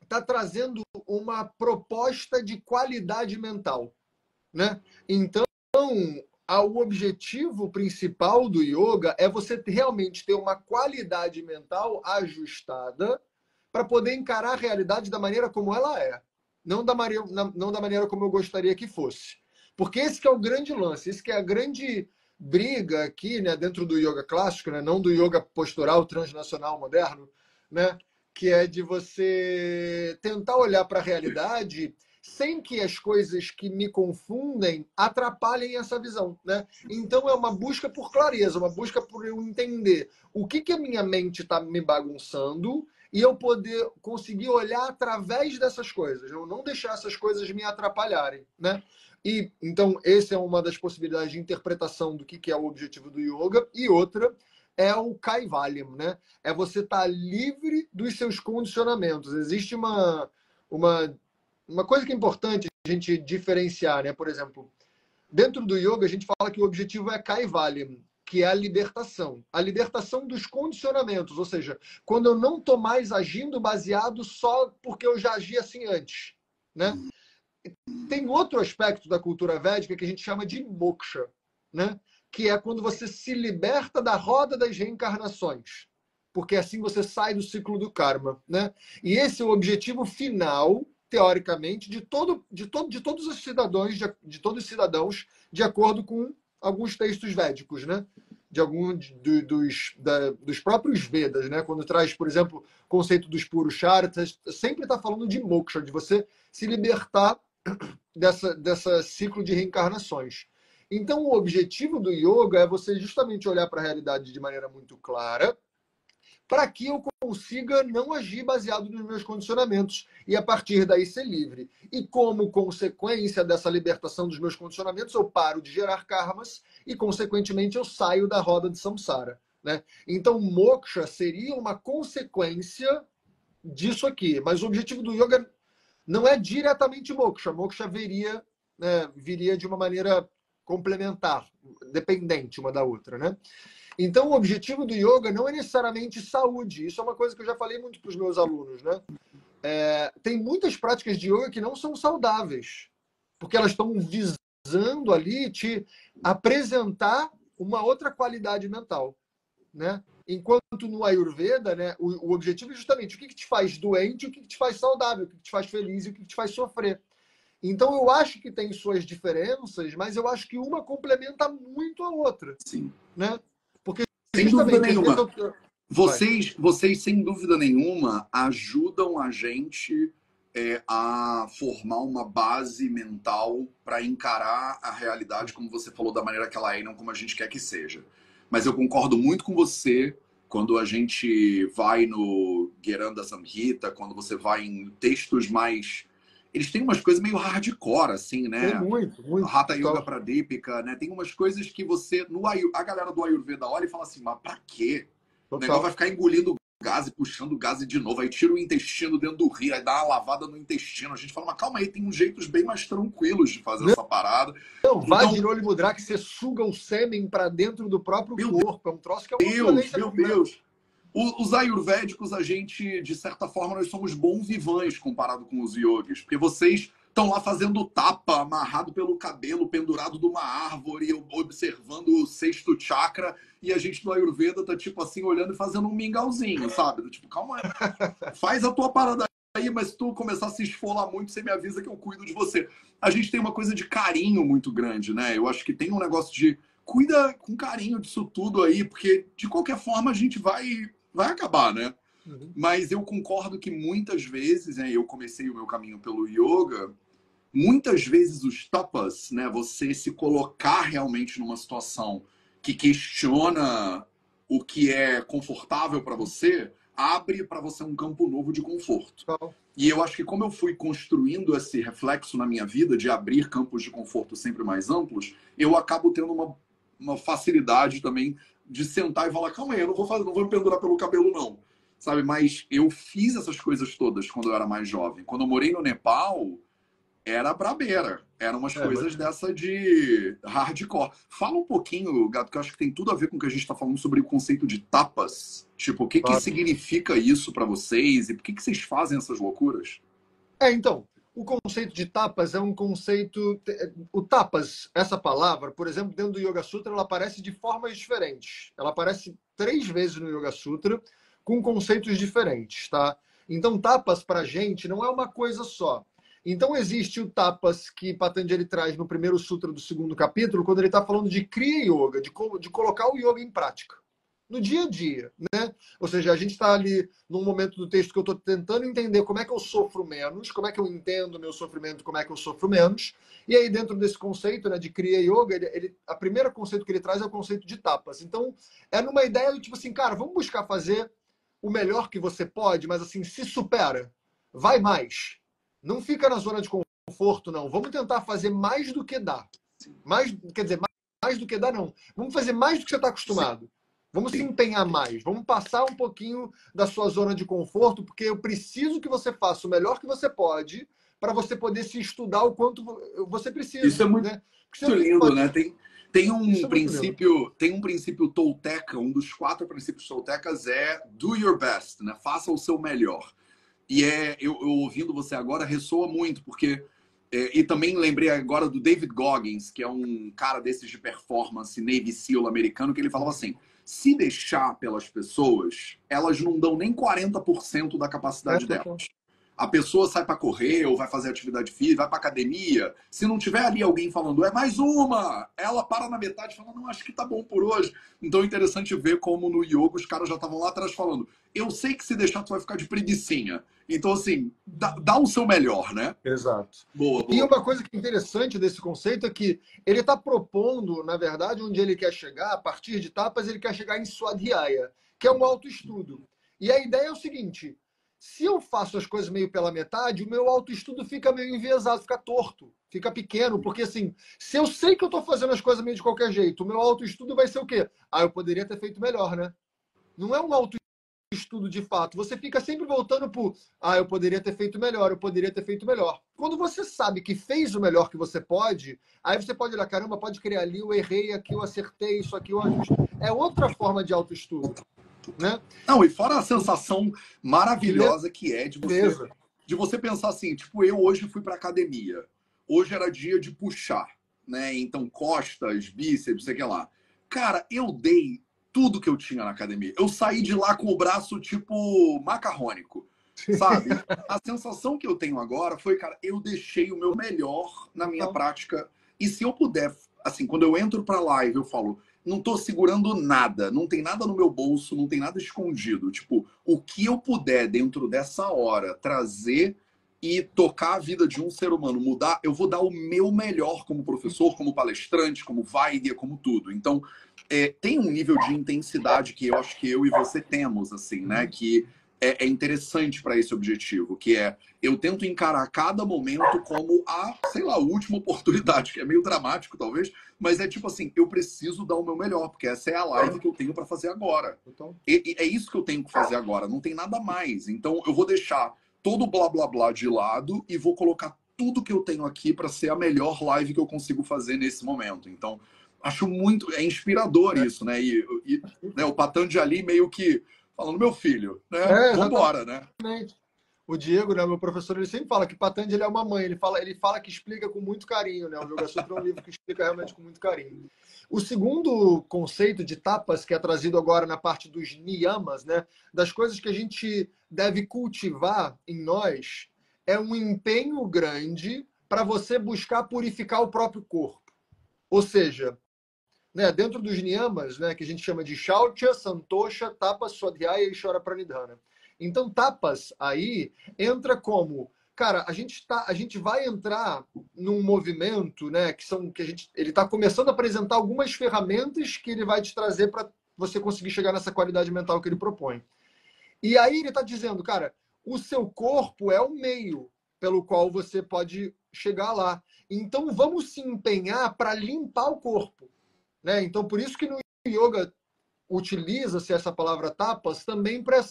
está trazendo uma proposta de qualidade mental, né? Então, o objetivo principal do yoga é você realmente ter uma qualidade mental ajustada para poder encarar a realidade da maneira como ela é, não da maneira como eu gostaria que fosse. Porque esse que é o grande lance, esse que é a grande briga aqui, né, dentro do yoga clássico, né, não do yoga postural transnacional moderno, né, que é de você tentar olhar para a realidade sem que as coisas que me confundem atrapalhem essa visão, né? Então é uma busca por clareza, uma busca por eu entender o que a minha mente está me bagunçando e eu poder conseguir olhar através dessas coisas, eu não deixar essas coisas me atrapalharem, né? E então essa é uma das possibilidades de interpretação do que é o objetivo do yoga, e outra é o Kaivalya, né? É você estar livre dos seus condicionamentos. Existe uma coisa que é importante a gente diferenciar, né? Por exemplo, dentro do yoga a gente fala que o objetivo é Kaivalya, que é a libertação dos condicionamentos, ou seja, quando eu não estou mais agindo baseado só porque eu já agi assim antes, né? Tem outro aspecto da cultura védica que a gente chama de moksha, né? Que é quando você se liberta da roda das reencarnações, porque assim você sai do ciclo do karma, né? E esse é o objetivo final, teoricamente, de todos os cidadãos, de todos os cidadãos, de acordo com alguns textos védicos, né? Dos próprios Vedas, né? Quando traz, por exemplo, o conceito dos Purusharthas, sempre está falando de moksha, de você se libertar dessa ciclo de reencarnações. Então, o objetivo do yoga é você justamente olhar para a realidade de maneira muito clara, para que eu consiga não agir baseado nos meus condicionamentos e, a partir daí, ser livre. E, como consequência dessa libertação dos meus condicionamentos, eu paro de gerar karmas e, consequentemente, eu saio da roda de samsara, né? Então, moksha seria uma consequência disso aqui. Mas o objetivo do yoga não é diretamente moksha. Moksha viria, né, viria de uma maneira complementar, dependente uma da outra, né? Então, o objetivo do yoga não é necessariamente saúde. Isso é uma coisa que eu já falei muito para os meus alunos, né? Tem muitas práticas de yoga que não são saudáveis, porque elas estão visando ali te apresentar uma outra qualidade mental, né? Enquanto no Ayurveda, né, o objetivo é justamente o que te faz doente, o que te faz saudável, o que te faz feliz e o que te faz sofrer. Então, eu acho que tem suas diferenças, mas eu acho que uma complementa muito a outra. Sim. Né? Porque, sem dúvida nenhuma. Eu... Vocês, sem dúvida nenhuma, ajudam a gente a formar uma base mental para encarar a realidade, como você falou, da maneira que ela é e não como a gente quer que seja. Mas eu concordo muito com você quando a gente vai no Gheranda Samhita, quando você vai em textos mais... Eles têm umas coisas meio hardcore, assim, né? Tem muito. Hatha Yoga Pradipika, né? Tem umas coisas que você... A galera do Ayurveda olha e fala assim, mas pra quê? O negócio vai ficar engolindo gás e puxando gás de novo. Aí tira o intestino dentro do rio, aí dá uma lavada no intestino. A gente fala, mas calma aí, tem uns jeitos bem mais tranquilos de fazer essa parada. Não, Vajrayana Mudra, que você suga o sêmen pra dentro do próprio corpo. É um troço que é uma violência. Meu Deus! Os ayurvédicos, a gente, de certa forma, nós somos bons vivães comparado com os yogis. Porque vocês estão lá fazendo tapa, amarrado pelo cabelo, pendurado de uma árvore, observando o sexto chakra, e a gente do Ayurveda tá, tipo assim, olhando e fazendo um mingauzinho, sabe? Tipo, calma aí. Faz a tua parada aí, mas se tu começar a se esfolar muito, você me avisa que eu cuido de você. A gente tem uma coisa de carinho muito grande, né? Eu acho que tem um negócio de cuida com carinho disso tudo aí, porque de qualquer forma a gente vai acabar, né? Uhum. Mas eu concordo que muitas vezes, né, eu comecei o meu caminho pelo yoga, muitas vezes os tapas, né, você se colocar realmente numa situação que questiona o que é confortável para você, abre para você um campo novo de conforto. Então, E eu acho que como eu fui construindo esse reflexo na minha vida de abrir campos de conforto sempre mais amplos, eu acabo tendo uma facilidade também de sentar e falar, calma aí, eu não vou me pendurar pelo cabelo não, sabe? Mas eu fiz essas coisas todas quando eu era mais jovem. Quando eu morei no Nepal, era brabeira. Eram umas mas coisas dessa de hardcore. Fala um pouquinho, Gato, que eu acho que tem tudo a ver com o que a gente está falando sobre o conceito de tapas. Tipo, o que que claro. significa isso para vocês e por que que vocês fazem essas loucuras? Então, o conceito de tapas é um conceito. O tapas, essa palavra, por exemplo, dentro do Yoga Sutra, ela aparece de formas diferentes. Ela aparece 3 vezes no Yoga Sutra com conceitos diferentes, tá? Então, tapas para a gente não é uma coisa só. Então, existe o tapas que Patanjali traz no primeiro sutra do segundo capítulo, quando ele está falando de Kriya Yoga, de colocar o yoga em prática, no dia a dia, né? Ou seja, a gente está ali num momento do texto que eu estou tentando entender como é que eu sofro menos, como é que eu entendo o meu sofrimento, como é que eu sofro menos. E aí, dentro desse conceito, né, de Kriya Yoga, a primeira conceito que ele traz é o conceito de tapas. Então, é numa ideia do tipo assim, cara, vamos buscar fazer o melhor que você pode, mas assim, se supera. Vai mais. Não fica na zona de conforto, não. Vamos tentar fazer mais do que dá. Mais, quer dizer, mais do que dá, não. Vamos fazer mais do que você está acostumado. Vamos se Sim. empenhar mais. Vamos passar um pouquinho da sua zona de conforto, porque eu preciso que você faça o melhor que você pode para você poder se estudar o quanto você Isso precisa, é muito né? Porque você lindo, né? isso é muito lindo. Tem um princípio tolteca, um dos 4 princípios toltecas é do your best, né? Faça o seu melhor. E eu ouvindo você agora ressoa muito, porque e também lembrei agora do David Goggins, que é um cara desses de performance Navy SEAL americano, que ele falava assim: se deixar pelas pessoas, elas não dão nem 40% da É, capacidade delas. total. A pessoa sai para correr ou vai fazer atividade física, vai para academia. Se não tiver ali alguém falando, é mais uma, ela para na metade e fala, não, acho que tá bom por hoje. Então é interessante ver como no yoga os caras já estavam lá atrás falando, eu sei que se deixar tu vai ficar de preguicinha. Então, assim, dá o seu melhor, né? Exato. Boa, E boa. uma coisa que é interessante desse conceito é que ele está propondo, na verdade, onde ele quer chegar, a partir de tapas, ele quer chegar em Swadhyaya, que é um autoestudo. E a ideia é o seguinte: se eu faço as coisas meio pela metade, o meu autoestudo fica meio enviesado, fica torto, fica pequeno, porque assim, se eu sei que eu estou fazendo as coisas meio de qualquer jeito, o meu autoestudo vai ser o quê? Ah, eu poderia ter feito melhor, né? Não é um autoestudo de fato. Você fica sempre voltando por, ah, eu poderia ter feito melhor, eu poderia ter feito melhor. Quando você sabe que fez o melhor que você pode, aí você pode olhar, caramba, pode criar ali, eu errei aqui, eu acertei, isso aqui eu ajusto. É outra forma de autoestudo, né? Não, e fora a sensação De maravilhosa que é leveza. de você pensar assim, tipo, eu hoje fui para academia. Hoje era dia de puxar, né? Então, costas, bíceps, sei que lá. Cara, eu dei tudo que eu tinha na academia. Eu saí de lá com o braço tipo macarrônico, sabe? A sensação que eu tenho agora foi, cara, eu deixei o meu melhor na minha Então, prática. E se eu puder, assim, quando eu entro para live, eu falo, não tô segurando nada, não tem nada no meu bolso, não tem nada escondido. Tipo, o que eu puder dentro dessa hora trazer e tocar a vida de um ser humano, mudar, eu vou dar o meu melhor como professor, como palestrante, como Vaidya, como tudo. Então, tem um nível de intensidade que eu acho que eu e você temos, assim, né? Que é interessante para esse objetivo, que é eu tento encarar cada momento como a, sei lá, a última oportunidade, que é meio dramático, talvez, mas é tipo assim, eu preciso dar o meu melhor, porque essa é a live que eu tenho para fazer agora. então, E é isso que eu tenho que fazer agora, não tem nada mais. Então eu vou deixar todo o blá blá blá de lado e vou colocar tudo que eu tenho aqui para ser a melhor live que eu consigo fazer nesse momento. Então, acho muito, é inspirador isso, né? Né, o Patanjali meio que falando, meu filho, né? Vambora, né? exatamente. O Diego, né, meu professor, ele sempre fala que Patanjali é uma mãe. Ele fala que explica com muito carinho, né? O Yoga Sutra é um livro que explica realmente com muito carinho. O segundo conceito de tapas, que é trazido agora na parte dos niyamas, né, das coisas que a gente deve cultivar em nós, é um empenho grande para você buscar purificar o próprio corpo. Ou seja, né, dentro dos niyamas, né, que a gente chama de Shaucha, Santosha, Tapas, Swadhyaya e Ishvara Pranidhana. Então, tapas aí entra como, cara, a gente vai entrar num movimento, né, ele está começando a apresentar algumas ferramentas que ele vai te trazer para você conseguir chegar nessa qualidade mental que ele propõe. E aí ele está dizendo, cara, o seu corpo é o meio pelo qual você pode chegar lá. Então, vamos se empenhar para limpar o corpo, né? Então, por isso que no yoga utiliza-se essa palavra tapas também para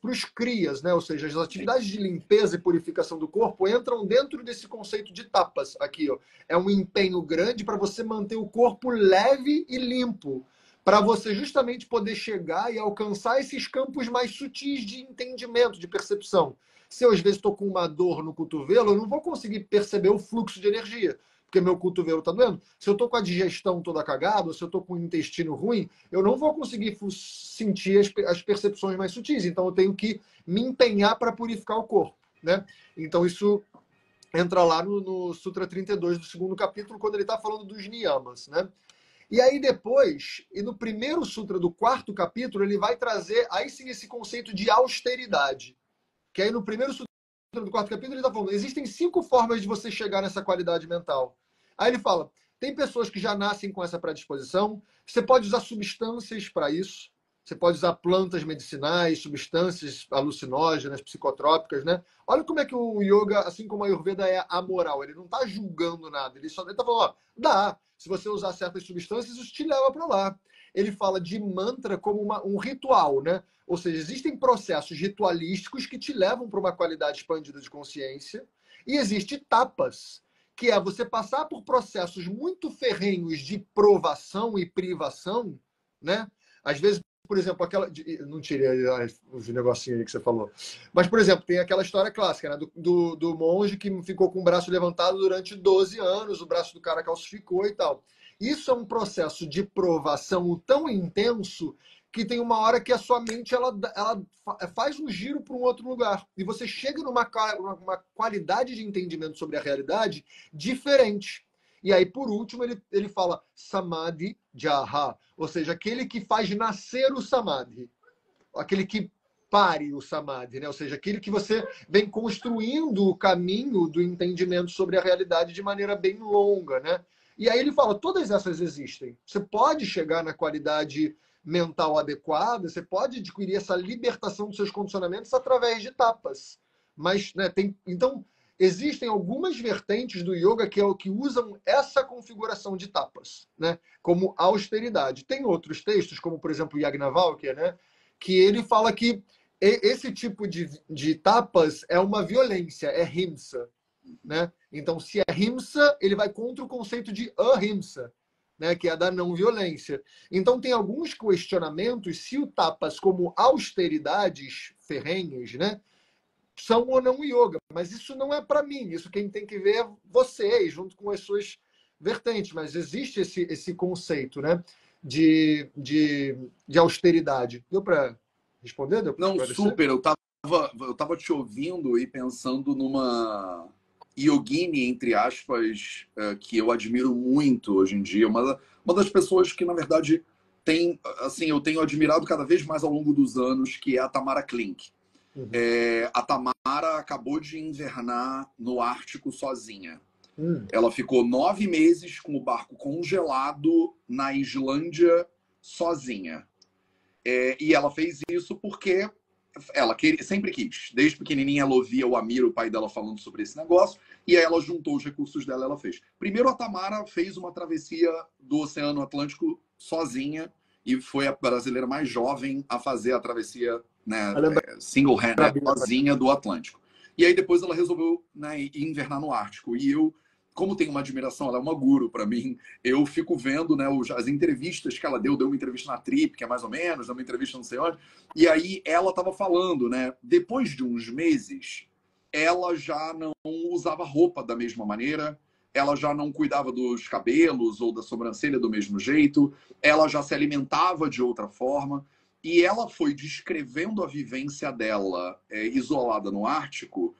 os crias, né? Ou seja, as atividades de limpeza e purificação do corpo entram dentro desse conceito de tapas aqui, ó. É um empenho grande para você manter o corpo leve e limpo, para você justamente poder chegar e alcançar esses campos mais sutis de entendimento, de percepção. Se eu às vezes estou com uma dor no cotovelo, eu não vou conseguir perceber o fluxo de energia, porque meu cotovelo está doendo. Se eu estou com a digestão toda cagada, ou se eu estou com o intestino ruim, eu não vou conseguir sentir as percepções mais sutis. Então, eu tenho que me empenhar para purificar o corpo, né? Então, isso entra lá no Sutra 32 do segundo capítulo, quando ele está falando dos niyamas, né? E aí depois, e no primeiro sutra do quarto capítulo, ele vai trazer aí sim esse conceito de austeridade. Que aí no primeiro sutra do quarto capítulo ele está falando, existem 5 formas de você chegar nessa qualidade mental. Aí ele fala, tem pessoas que já nascem com essa predisposição, você pode usar substâncias para isso, você pode usar plantas medicinais, substâncias alucinógenas, psicotrópicas, né? Olha como é que o yoga, assim como a Ayurveda, é amoral. Ele não está julgando nada, ele só está falando, ó, dá. Se você usar certas substâncias, isso te leva para lá. Ele fala de mantra como um ritual, né? Ou seja, existem processos ritualísticos que te levam para uma qualidade expandida de consciência, e existe tapas, que é você passar por processos muito ferrenhos de provação e privação, né? Às vezes, por exemplo, não tirei os negocinhos aí que você falou. Mas, por exemplo, tem aquela história clássica, né? Do monge que ficou com o braço levantado durante 12 anos, o braço do cara calcificou e tal. Isso é um processo de provação tão intenso que tem uma hora que a sua mente ela faz um giro para um outro lugar. E você chega numa qualidade de entendimento sobre a realidade diferente. E aí, por último, ele fala Samadhi Jaha, ou seja, aquele que faz nascer o Samadhi, aquele que pare o Samadhi, né? Ou seja, aquele que você vem construindo o caminho do entendimento sobre a realidade de maneira bem longa, né? E aí ele fala, todas essas existem. Você pode chegar na qualidade mental adequada, você pode adquirir essa libertação dos seus condicionamentos através de tapas. Mas, né, então, existem algumas vertentes do yoga que usam essa configuração de tapas, né, como austeridade. Tem outros textos, como, por exemplo, Yagnavalkya, né, que ele fala que esse tipo de tapas é uma violência, é himsa, né? Então, se é himsa, ele vai contra o conceito de ahimsa, né? Que é a da não violência. Então, tem alguns questionamentos se o tapas como austeridades ferrenhas, né, são ou não yoga. Mas isso não é para mim. Isso quem tem que ver é vocês, junto com as suas vertentes. Mas existe esse conceito, né, de austeridade. Deu para responder? Deu para Não, esclarecer? super. Eu tava te ouvindo e pensando numa yogini, entre aspas, que eu admiro muito hoje em dia. Uma das pessoas que, na verdade, eu tenho admirado cada vez mais ao longo dos anos, que é a Tamara Klink. Uhum. A Tamara acabou de invernar no Ártico sozinha. Hum. Ela ficou 9 meses com o barco congelado na Islândia sozinha. E ela fez isso porque ela sempre quis. Desde pequenininha ela ouvia o Amir, o pai dela, falando sobre esse negócio, e aí ela juntou os recursos dela e ela fez. Primeiro, a Tamara fez uma travessia do Oceano Atlântico sozinha e foi a brasileira mais jovem a fazer a travessia, né, single-handed, sozinha do Atlântico. E aí depois ela resolveu, né, invernar no Ártico. E eu, como tem uma admiração, ela é uma guru para mim, eu fico vendo, né, as entrevistas que ela deu uma entrevista na Trip, que é mais ou menos, deu uma entrevista não sei onde, e aí ela estava falando, né, depois de uns meses, ela já não usava roupa da mesma maneira, ela já não cuidava dos cabelos ou da sobrancelha do mesmo jeito, ela já se alimentava de outra forma, e ela foi descrevendo a vivência dela isolada no Ártico.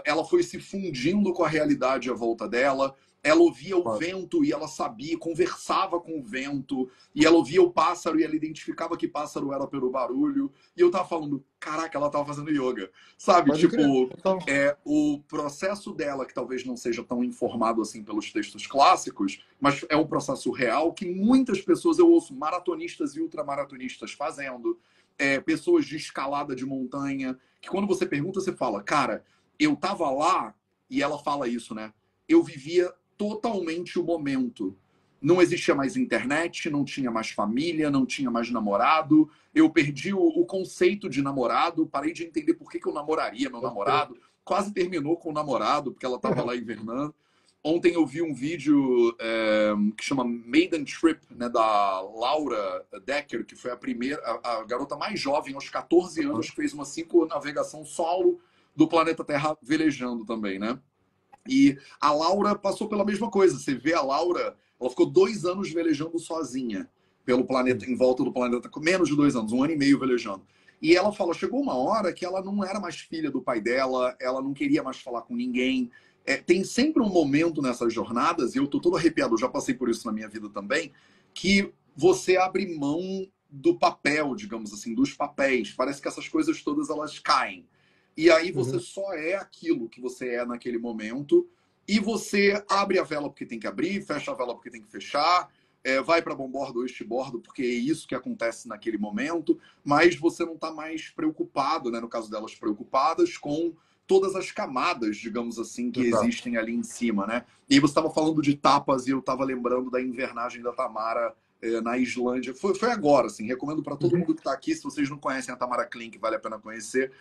Ela foi se fundindo com a realidade à volta dela. Ela ouvia o vento e ela sabia, conversava com o vento, e ela ouvia o pássaro e ela identificava que pássaro era pelo barulho. E eu tava falando, caraca, ela tava fazendo yoga. Sabe? Pode Tipo, crer. Então, o processo dela, que talvez não seja tão informado assim pelos textos clássicos, mas é um processo real que muitas pessoas, eu ouço maratonistas e ultramaratonistas fazendo, pessoas de escalada de montanha, que quando você pergunta, você fala, cara, eu tava lá, e ela fala isso, né? Eu vivia totalmente o momento. Não existia mais internet, não tinha mais família, não tinha mais namorado. Eu perdi o conceito de namorado, parei de entender por que eu namoraria meu namorado. Quase terminou com o namorado, porque ela estava lá invernando. Ontem eu vi um vídeo que chama Maiden Trip, né, da Laura Decker, que foi a garota mais jovem, aos 14 anos, que fez uma 5 navegação solo do planeta Terra velejando também, né? E a Laura passou pela mesma coisa. Você vê a Laura, ela ficou 2 anos velejando sozinha pelo planeta, em volta do planeta, com menos de 2 anos, 1 ano e meio velejando. E ela fala, chegou uma hora que ela não era mais filha do pai dela, ela não queria mais falar com ninguém. Tem sempre um momento nessas jornadas, e eu tô todo arrepiado, eu já passei por isso na minha vida também, que você abre mão do papel, digamos assim, dos papéis. Parece que essas coisas todas elas caem. E aí você só é aquilo que você é naquele momento, e você abre a vela porque tem que abrir, fecha a vela porque tem que fechar, vai para bombordo ou estibordo porque é isso que acontece naquele momento, mas você não está mais preocupado, né, no caso delas preocupadas, com todas as camadas, digamos assim, que existem ali em cima, né? E aí você estava falando de tapas e eu estava lembrando da invernagem da Tamara na Islândia. Foi agora, assim, recomendo para todo mundo que está aqui, se vocês não conhecem a Tamara Klink, vale a pena conhecer.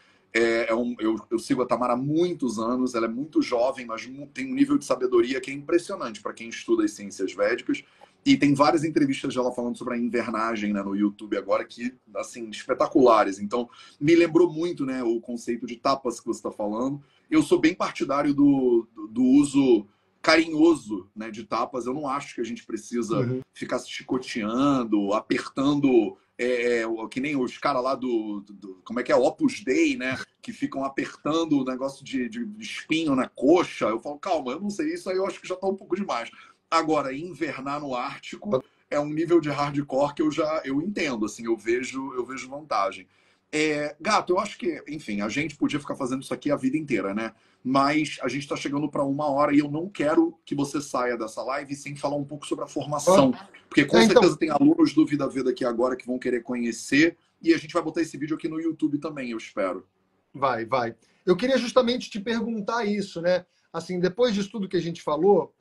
Eu sigo a Tamara há muitos anos, ela é muito jovem, mas tem um nível de sabedoria que é impressionante para quem estuda as ciências védicas. E tem várias entrevistas dela falando sobre a invernagem, né, no YouTube agora, que, assim, espetaculares. Então, me lembrou muito, né, o conceito de tapas que você está falando. Eu sou bem partidário do uso carinhoso, né, de tapas. Eu não acho que a gente precisa ficar se chicoteando, apertando, que nem os caras lá como é que é, Opus Dei, né, que ficam apertando o negócio de espinho na coxa. Eu falo, calma, eu não sei, isso aí eu acho que já está um pouco demais. Agora, invernar no Ártico é um nível de hardcore que eu entendo, assim, eu vejo vantagem. Gato, eu acho que, enfim, a gente podia ficar fazendo isso aqui a vida inteira, né? Mas a gente está chegando para 1 hora e eu não quero que você saia dessa live sem falar um pouco sobre a formação. Porque com certeza tem alunos do Vida Veda aqui agora que vão querer conhecer, e a gente vai botar esse vídeo aqui no YouTube também, eu espero. Vai. Eu queria justamente te perguntar isso, né? Assim, depois disso tudo que a gente falou,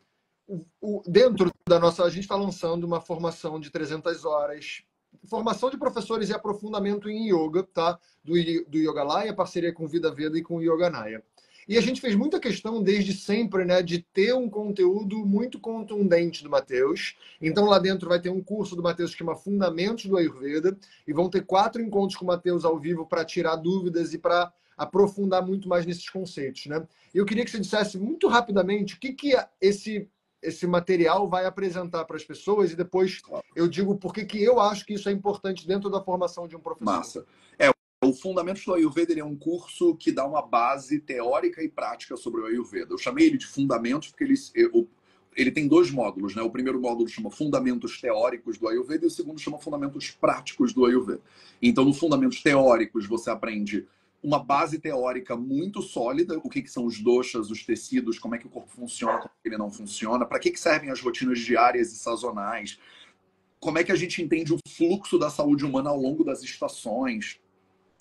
dentro da nossa... A gente está lançando uma formação de 300 horas, formação de professores e aprofundamento em yoga, tá? Do Yogalaya, parceria com Vida Veda e com o Yoganaya. E a gente fez muita questão desde sempre, né, de ter um conteúdo muito contundente do Matheus. Então lá dentro vai ter um curso do Matheus que chama Fundamentos do Ayurveda, e vão ter 4 encontros com o Matheus ao vivo para tirar dúvidas e para aprofundar muito mais nesses conceitos, né? Eu queria que você dissesse muito rapidamente o que esse material vai apresentar para as pessoas, e depois eu digo por que eu acho que isso é importante dentro da formação de um professor. Massa. O Fundamentos do Ayurveda ele é um curso que dá uma base teórica e prática sobre o Ayurveda. Eu chamei ele de Fundamentos porque ele tem 2 módulos, né? O primeiro módulo chama Fundamentos Teóricos do Ayurveda e o segundo chama Fundamentos Práticos do Ayurveda. Então, no Fundamentos Teóricos, você aprende uma base teórica muito sólida, o que são os doshas, os tecidos, como é que o corpo funciona, como ele não funciona, para que servem as rotinas diárias e sazonais, como é que a gente entende o fluxo da saúde humana ao longo das estações,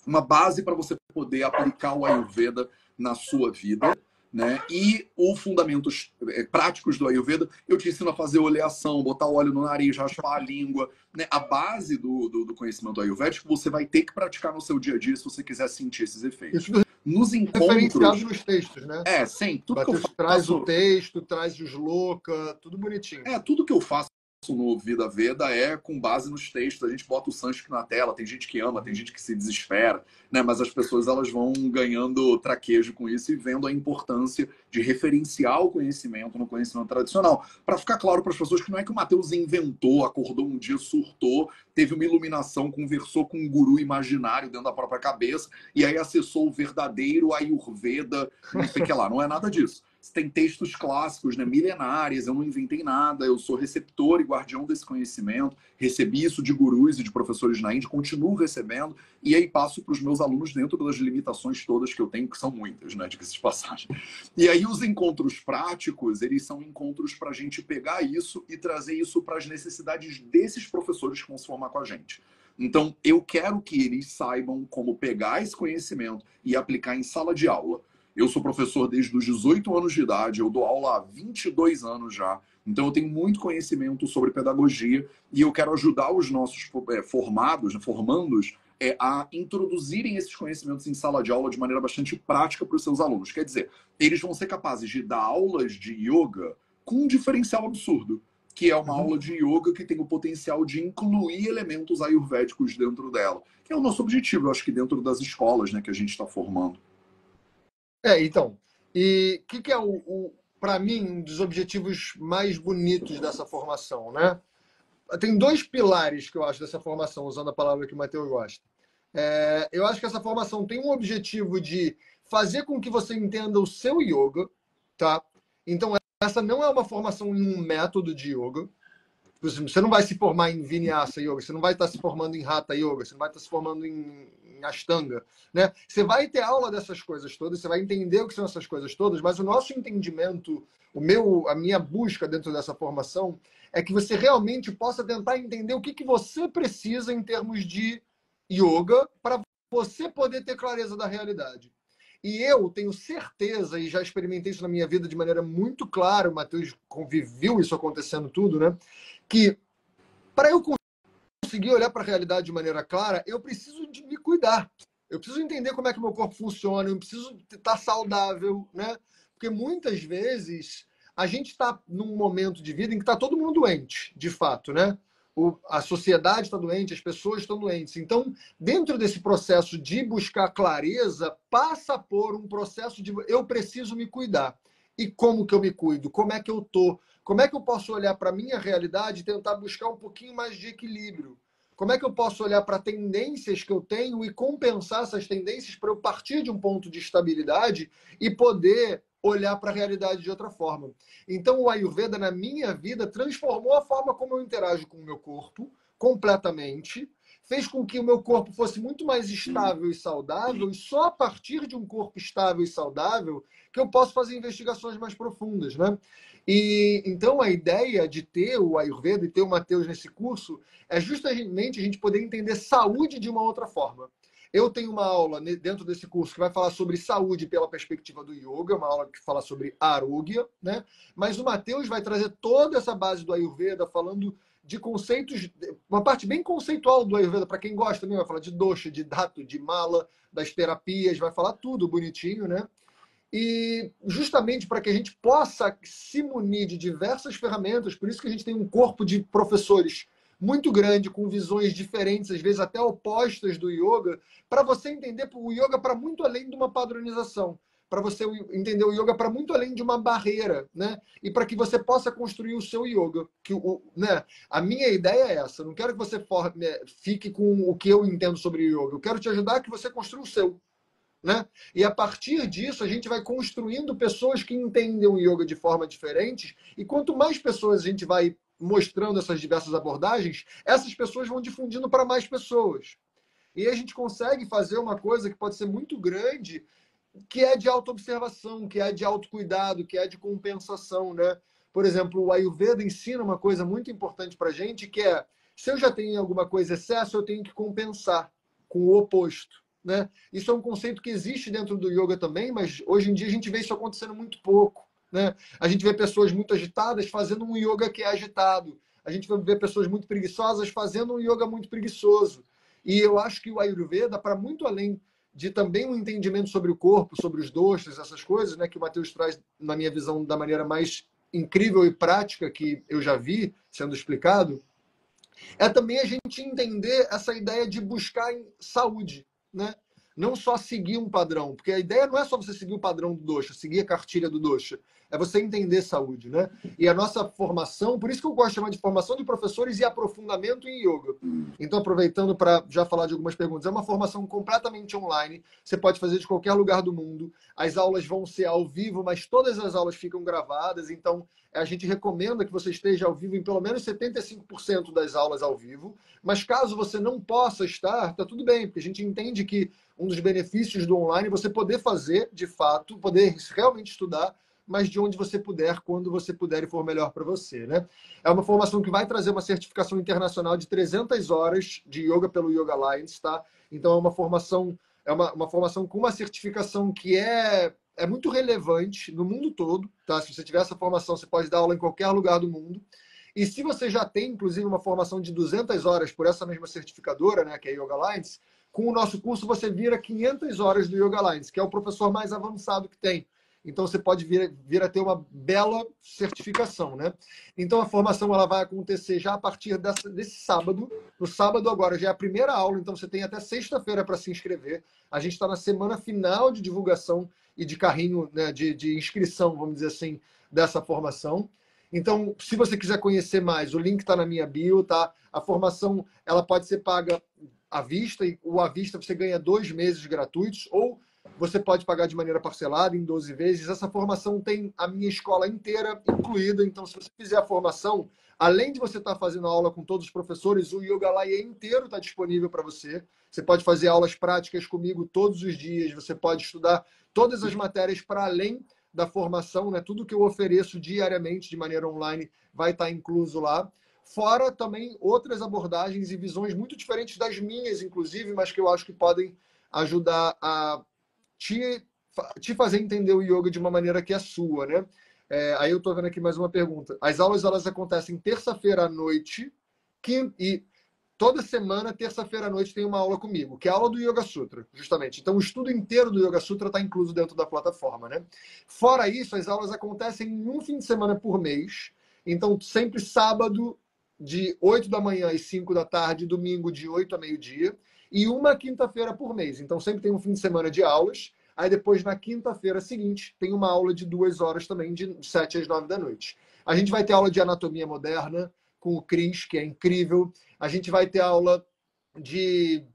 uma base para você poder aplicar o Ayurveda na sua vida, né? E os fundamentos práticos do Ayurveda, eu te ensino a fazer oleação, botar óleo no nariz, raspar a língua, né? A base do conhecimento ayurvédico você vai ter que praticar no seu dia a dia se você quiser sentir esses efeitos. Isso Nos referenciado encontros... nos textos, né? Sim, tudo que eu Matheus traz o faço... texto, traz os louca, tudo bonitinho. Tudo que eu faço no Vida Veda é com base nos textos. A gente bota o sânscrito na tela, tem gente que ama, tem gente que se desespera, né? Mas as pessoas elas vão ganhando traquejo com isso e vendo a importância de referenciar o conhecimento no conhecimento tradicional. Para ficar claro para as pessoas que não é que o Matheus inventou, acordou um dia, surtou, teve uma iluminação, conversou com um guru imaginário dentro da própria cabeça e aí acessou o verdadeiro Ayurveda, não sei o que lá. Não é nada disso. Tem textos clássicos, né, milenares, eu não inventei nada, eu sou receptor e guardião desse conhecimento, recebi isso de gurus e de professores na Índia, continuo recebendo, e aí passo para os meus alunos dentro das limitações todas que eu tenho, que são muitas, né, diga-se de passagem. E aí os encontros práticos, eles são encontros para a gente pegar isso e trazer isso para as necessidades desses professores que vão se formar com a gente. Então, eu quero que eles saibam como pegar esse conhecimento e aplicar em sala de aula. Eu sou professor desde os 18 anos de idade, eu dou aula há 22 anos já, então eu tenho muito conhecimento sobre pedagogia e eu quero ajudar os nossos formandos a introduzirem esses conhecimentos em sala de aula de maneira bastante prática para os seus alunos. Quer dizer, eles vão ser capazes de dar aulas de yoga com um diferencial absurdo, que é uma aula de yoga que tem o potencial de incluir elementos ayurvédicos dentro dela, que é o nosso objetivo, eu acho que dentro das escolas, né, que a gente está formando. Então, e o que é para mim, um dos objetivos mais bonitos dessa formação, né? Tem dois pilares que eu acho dessa formação, usando a palavra que o Matheus gosta. Eu acho que essa formação tem um objetivo de fazer com que você entenda o seu yoga, tá? Então, essa não é uma formação em um método de yoga. Você não vai se formar em Vinyasa Yoga, você não vai estar se formando em Hatha Yoga, você não vai estar se formando em Ashtanga, né? Você vai ter aula dessas coisas todas, você vai entender o que são essas coisas todas, mas o nosso entendimento, a minha busca dentro dessa formação é que você realmente possa tentar entender o que você precisa em termos de yoga para você poder ter clareza da realidade. E eu tenho certeza, e já experimentei isso na minha vida de maneira muito clara, o Matheus conviveu isso acontecendo tudo, né? Que para eu conseguir olhar para a realidade de maneira clara, eu preciso de me cuidar. Eu preciso entender como é que o meu corpo funciona, eu preciso estar saudável, né? Porque muitas vezes a gente está num momento de vida em que está todo mundo doente, de fato, né? A sociedade está doente, as pessoas estão doentes. Então, dentro desse processo de buscar clareza, passa por um processo de eu preciso me cuidar. E como que eu me cuido? Como é que eu tô? Como é que eu posso olhar para a minha realidade e tentar buscar um pouquinho mais de equilíbrio? Como é que eu posso olhar para tendências que eu tenho e compensar essas tendências para eu partir de um ponto de estabilidade e poder olhar para a realidade de outra forma? Então, o Ayurveda, na minha vida, transformou a forma como eu interajo com o meu corpo completamente, fez com que o meu corpo fosse muito mais estável e saudável, e só a partir de um corpo estável e saudável que eu posso fazer investigações mais profundas, né? E então a ideia de ter o Ayurveda e ter o Matheus nesse curso é justamente a gente poder entender saúde de uma outra forma. Eu tenho uma aula dentro desse curso que vai falar sobre saúde pela perspectiva do yoga, uma aula que fala sobre Arogya, né? Mas o Matheus vai trazer toda essa base do Ayurveda, falando de conceitos, uma parte bem conceitual do Ayurveda, para quem gosta, né? Vai falar de dosha, de dhatu, de mala, das terapias, vai falar tudo bonitinho, né? E justamente para que a gente possa se munir de diversas ferramentas, por isso que a gente tem um corpo de professores muito grande, com visões diferentes, às vezes até opostas do yoga, para você entender o yoga para muito além de uma padronização, para você entender o yoga para muito além de uma barreira, né? E para que você possa construir o seu yoga. Né? A minha ideia é essa, eu não quero que você fique com o que eu entendo sobre yoga, eu quero te ajudar a que você construa o seu. Né? E a partir disso, a gente vai construindo pessoas que entendem o yoga de forma diferente, e quanto mais pessoas a gente vai mostrando essas diversas abordagens, essas pessoas vão difundindo para mais pessoas. E aí a gente consegue fazer uma coisa que pode ser muito grande, que é de autoobservação, que é de autocuidado, que é de compensação, né? Por exemplo, o Ayurveda ensina uma coisa muito importante para a gente, que é, se eu já tenho alguma coisa excesso, eu tenho que compensar com o oposto. né? Isso é um conceito que existe dentro do yoga também, mas hoje em dia a gente vê isso acontecendo muito pouco, né? A gente vê pessoas muito agitadas fazendo um yoga que é agitado. A gente vê pessoas muito preguiçosas fazendo um yoga muito preguiçoso. E eu acho que o Ayurveda, para muito além de também um entendimento sobre o corpo, sobre os doshas, essas coisas, né, que o Matheus traz, na minha visão, da maneira mais incrível e prática que eu já vi sendo explicado, é também a gente entender essa ideia de buscar saúde, né? Não só seguir um padrão, porque a ideia não é só você seguir o padrão do dosha, seguir a cartilha do dosha, é você entender saúde, né? E a nossa formação, por isso que eu gosto de chamar de formação de professores e aprofundamento em yoga. Então, aproveitando para já falar de algumas perguntas, é uma formação completamente online, você pode fazer de qualquer lugar do mundo, as aulas vão ser ao vivo, mas todas as aulas ficam gravadas, então a gente recomenda que você esteja ao vivo em pelo menos 75% das aulas ao vivo, mas caso você não possa estar, tá tudo bem, porque a gente entende que um dos benefícios do online é você poder fazer, de fato, poder realmente estudar, mas de onde você puder, quando você puder e for melhor para você, né? É uma formação que vai trazer uma certificação internacional de 300 horas de yoga pelo Yoga Alliance, tá? Então é uma formação, uma formação com uma certificação que é muito relevante no mundo todo, tá? Se você tiver essa formação, você pode dar aula em qualquer lugar do mundo. E se você já tem, inclusive, uma formação de 200 horas por essa mesma certificadora, né, que é a Yoga Alliance, com o nosso curso você vira 500 horas do Yoga Alliance, que é o professor mais avançado que tem. Então você pode vir a ter uma bela certificação, né? Então a formação ela vai acontecer já a partir desse sábado. No sábado agora já é a primeira aula, então você tem até sexta-feira para se inscrever. A gente está na semana final de divulgação e de carrinho, né, de inscrição, vamos dizer assim, dessa formação. Então, se você quiser conhecer mais, o link está na minha bio, tá? A formação ela pode ser paga à vista, e o à vista você ganha 2 meses gratuitos, ou você pode pagar de maneira parcelada em 12 vezes. Essa formação tem a minha escola inteira incluída, então se você fizer a formação, além de você estar fazendo aula com todos os professores, o Yoga Laya inteiro está disponível para você. Você pode fazer aulas práticas comigo todos os dias, você pode estudar todas as matérias para além da formação, né? Tudo que eu ofereço diariamente de maneira online vai estar incluso lá. Fora também outras abordagens e visões muito diferentes das minhas, inclusive, mas que eu acho que podem ajudar a te fazer entender o yoga de uma maneira que é sua, né? Aí eu estou vendo aqui mais uma pergunta. As aulas elas acontecem terça-feira à noite e toda semana, terça-feira à noite, tem uma aula comigo, que é a aula do Yoga Sutra, justamente. Então, o estudo inteiro do Yoga Sutra está incluso dentro da plataforma, né? Fora isso, as aulas acontecem em um fim de semana por mês. Então, sempre sábado, de 8 da manhã às 5 da tarde, domingo, de 8 a meio-dia, e uma quinta-feira por mês. Então, sempre tem um fim de semana de aulas. Aí, depois, na quinta-feira seguinte, tem uma aula de 2 horas também, de 7 às 9 da noite. A gente vai ter aula de anatomia moderna com o Cris, que é incrível. A gente vai ter aula de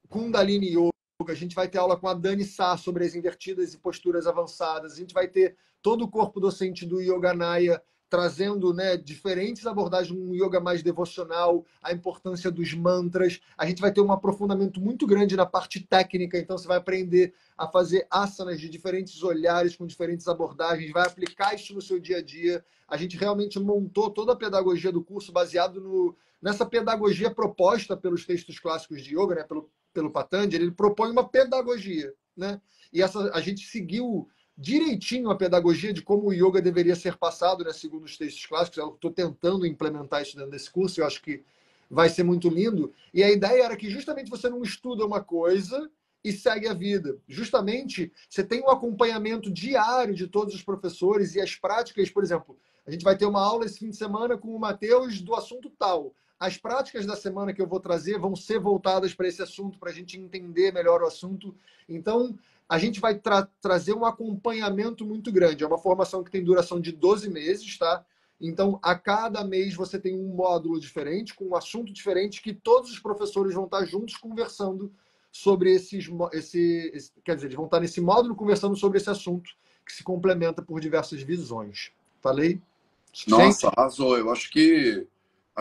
Kundalini Yoga, a gente vai ter aula com a Dani Sá sobre as invertidas e posturas avançadas, a gente vai ter todo o corpo docente do Yoganaya trazendo, né, diferentes abordagens, um yoga mais devocional, a importância dos mantras. A gente vai ter um aprofundamento muito grande na parte técnica, então você vai aprender a fazer asanas de diferentes olhares, com diferentes abordagens, vai aplicar isso no seu dia a dia. A gente realmente montou toda a pedagogia do curso baseado nessa pedagogia proposta pelos textos clássicos de yoga, né, pelo Patanjali. Ele propõe uma pedagogia, né? E a gente seguiu direitinho a pedagogia de como o yoga deveria ser passado, né, segundo os textos clássicos. Eu estou tentando implementar isso dentro desse curso, eu acho que vai ser muito lindo. E a ideia era que justamente você não estuda uma coisa e segue a vida. Justamente, você tem um acompanhamento diário de todos os professores e as práticas. Por exemplo, a gente vai ter uma aula esse fim de semana com o Matheus do assunto tal. As práticas da semana que eu vou trazer vão ser voltadas para esse assunto, para a gente entender melhor o assunto. Então, a gente vai trazer um acompanhamento muito grande. É uma formação que tem duração de 12 meses, tá? Então, a cada mês você tem um módulo diferente, com um assunto diferente, que todos os professores vão estar juntos conversando sobre quer dizer, eles vão estar nesse módulo conversando sobre esse assunto, que se complementa por diversas visões. Falei? Suficiente? Nossa, arrasou. Eu acho que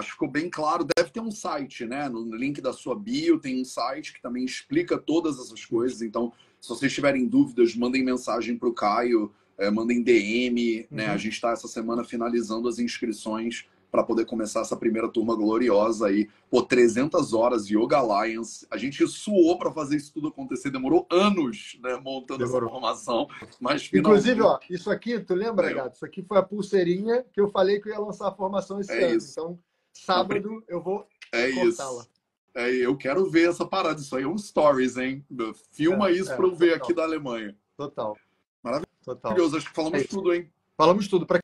ficou bem claro. Deve ter um site, né? No link da sua bio tem um site que também explica todas essas coisas. Então, se vocês tiverem dúvidas, mandem mensagem para o Caio, mandem DM, né? A gente está essa semana finalizando as inscrições para poder começar essa primeira turma gloriosa aí. Pô, 300 horas de Yoga Alliance. A gente suou para fazer isso tudo acontecer. Demorou anos, né, montando essa formação. Mas finalmente... Inclusive, ó, isso aqui, tu lembra, Gato? Isso aqui foi a pulseirinha que eu falei que eu ia lançar a formação esse ano. Isso. Então, sábado eu vou cortá-la. Eu quero ver essa parada. Isso aí é um stories, hein? Filma isso para eu ver aqui da Alemanha. Total. Maravilhoso. Acho que falamos tudo, hein? Falamos tudo. Para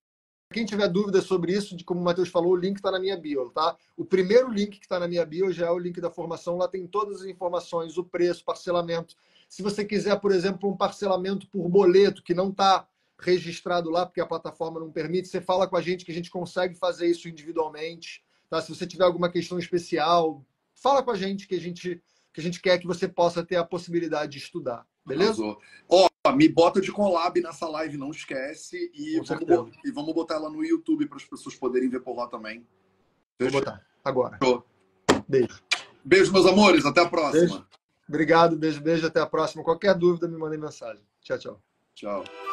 quem tiver dúvidas sobre isso, de como o Matheus falou, o link está na minha bio, tá? O primeiro link que está na minha bio já é o link da formação. Lá tem todas as informações, o preço, parcelamento. Se você quiser, por exemplo, um parcelamento por boleto que não está registrado lá, porque a plataforma não permite, você fala com a gente que a gente consegue fazer isso individualmente. Tá? Se você tiver alguma questão especial, fala com a gente que a gente quer que você possa ter a possibilidade de estudar. Beleza? Ó, me bota de collab nessa live, não esquece. E vamos botar ela no YouTube para as pessoas poderem ver por lá também. Vou botar agora. Beijo. Beijo, meus amores. Até a próxima. Beijo. Obrigado, beijo. Até a próxima. Qualquer dúvida, me mandem mensagem. Tchau, tchau. Tchau.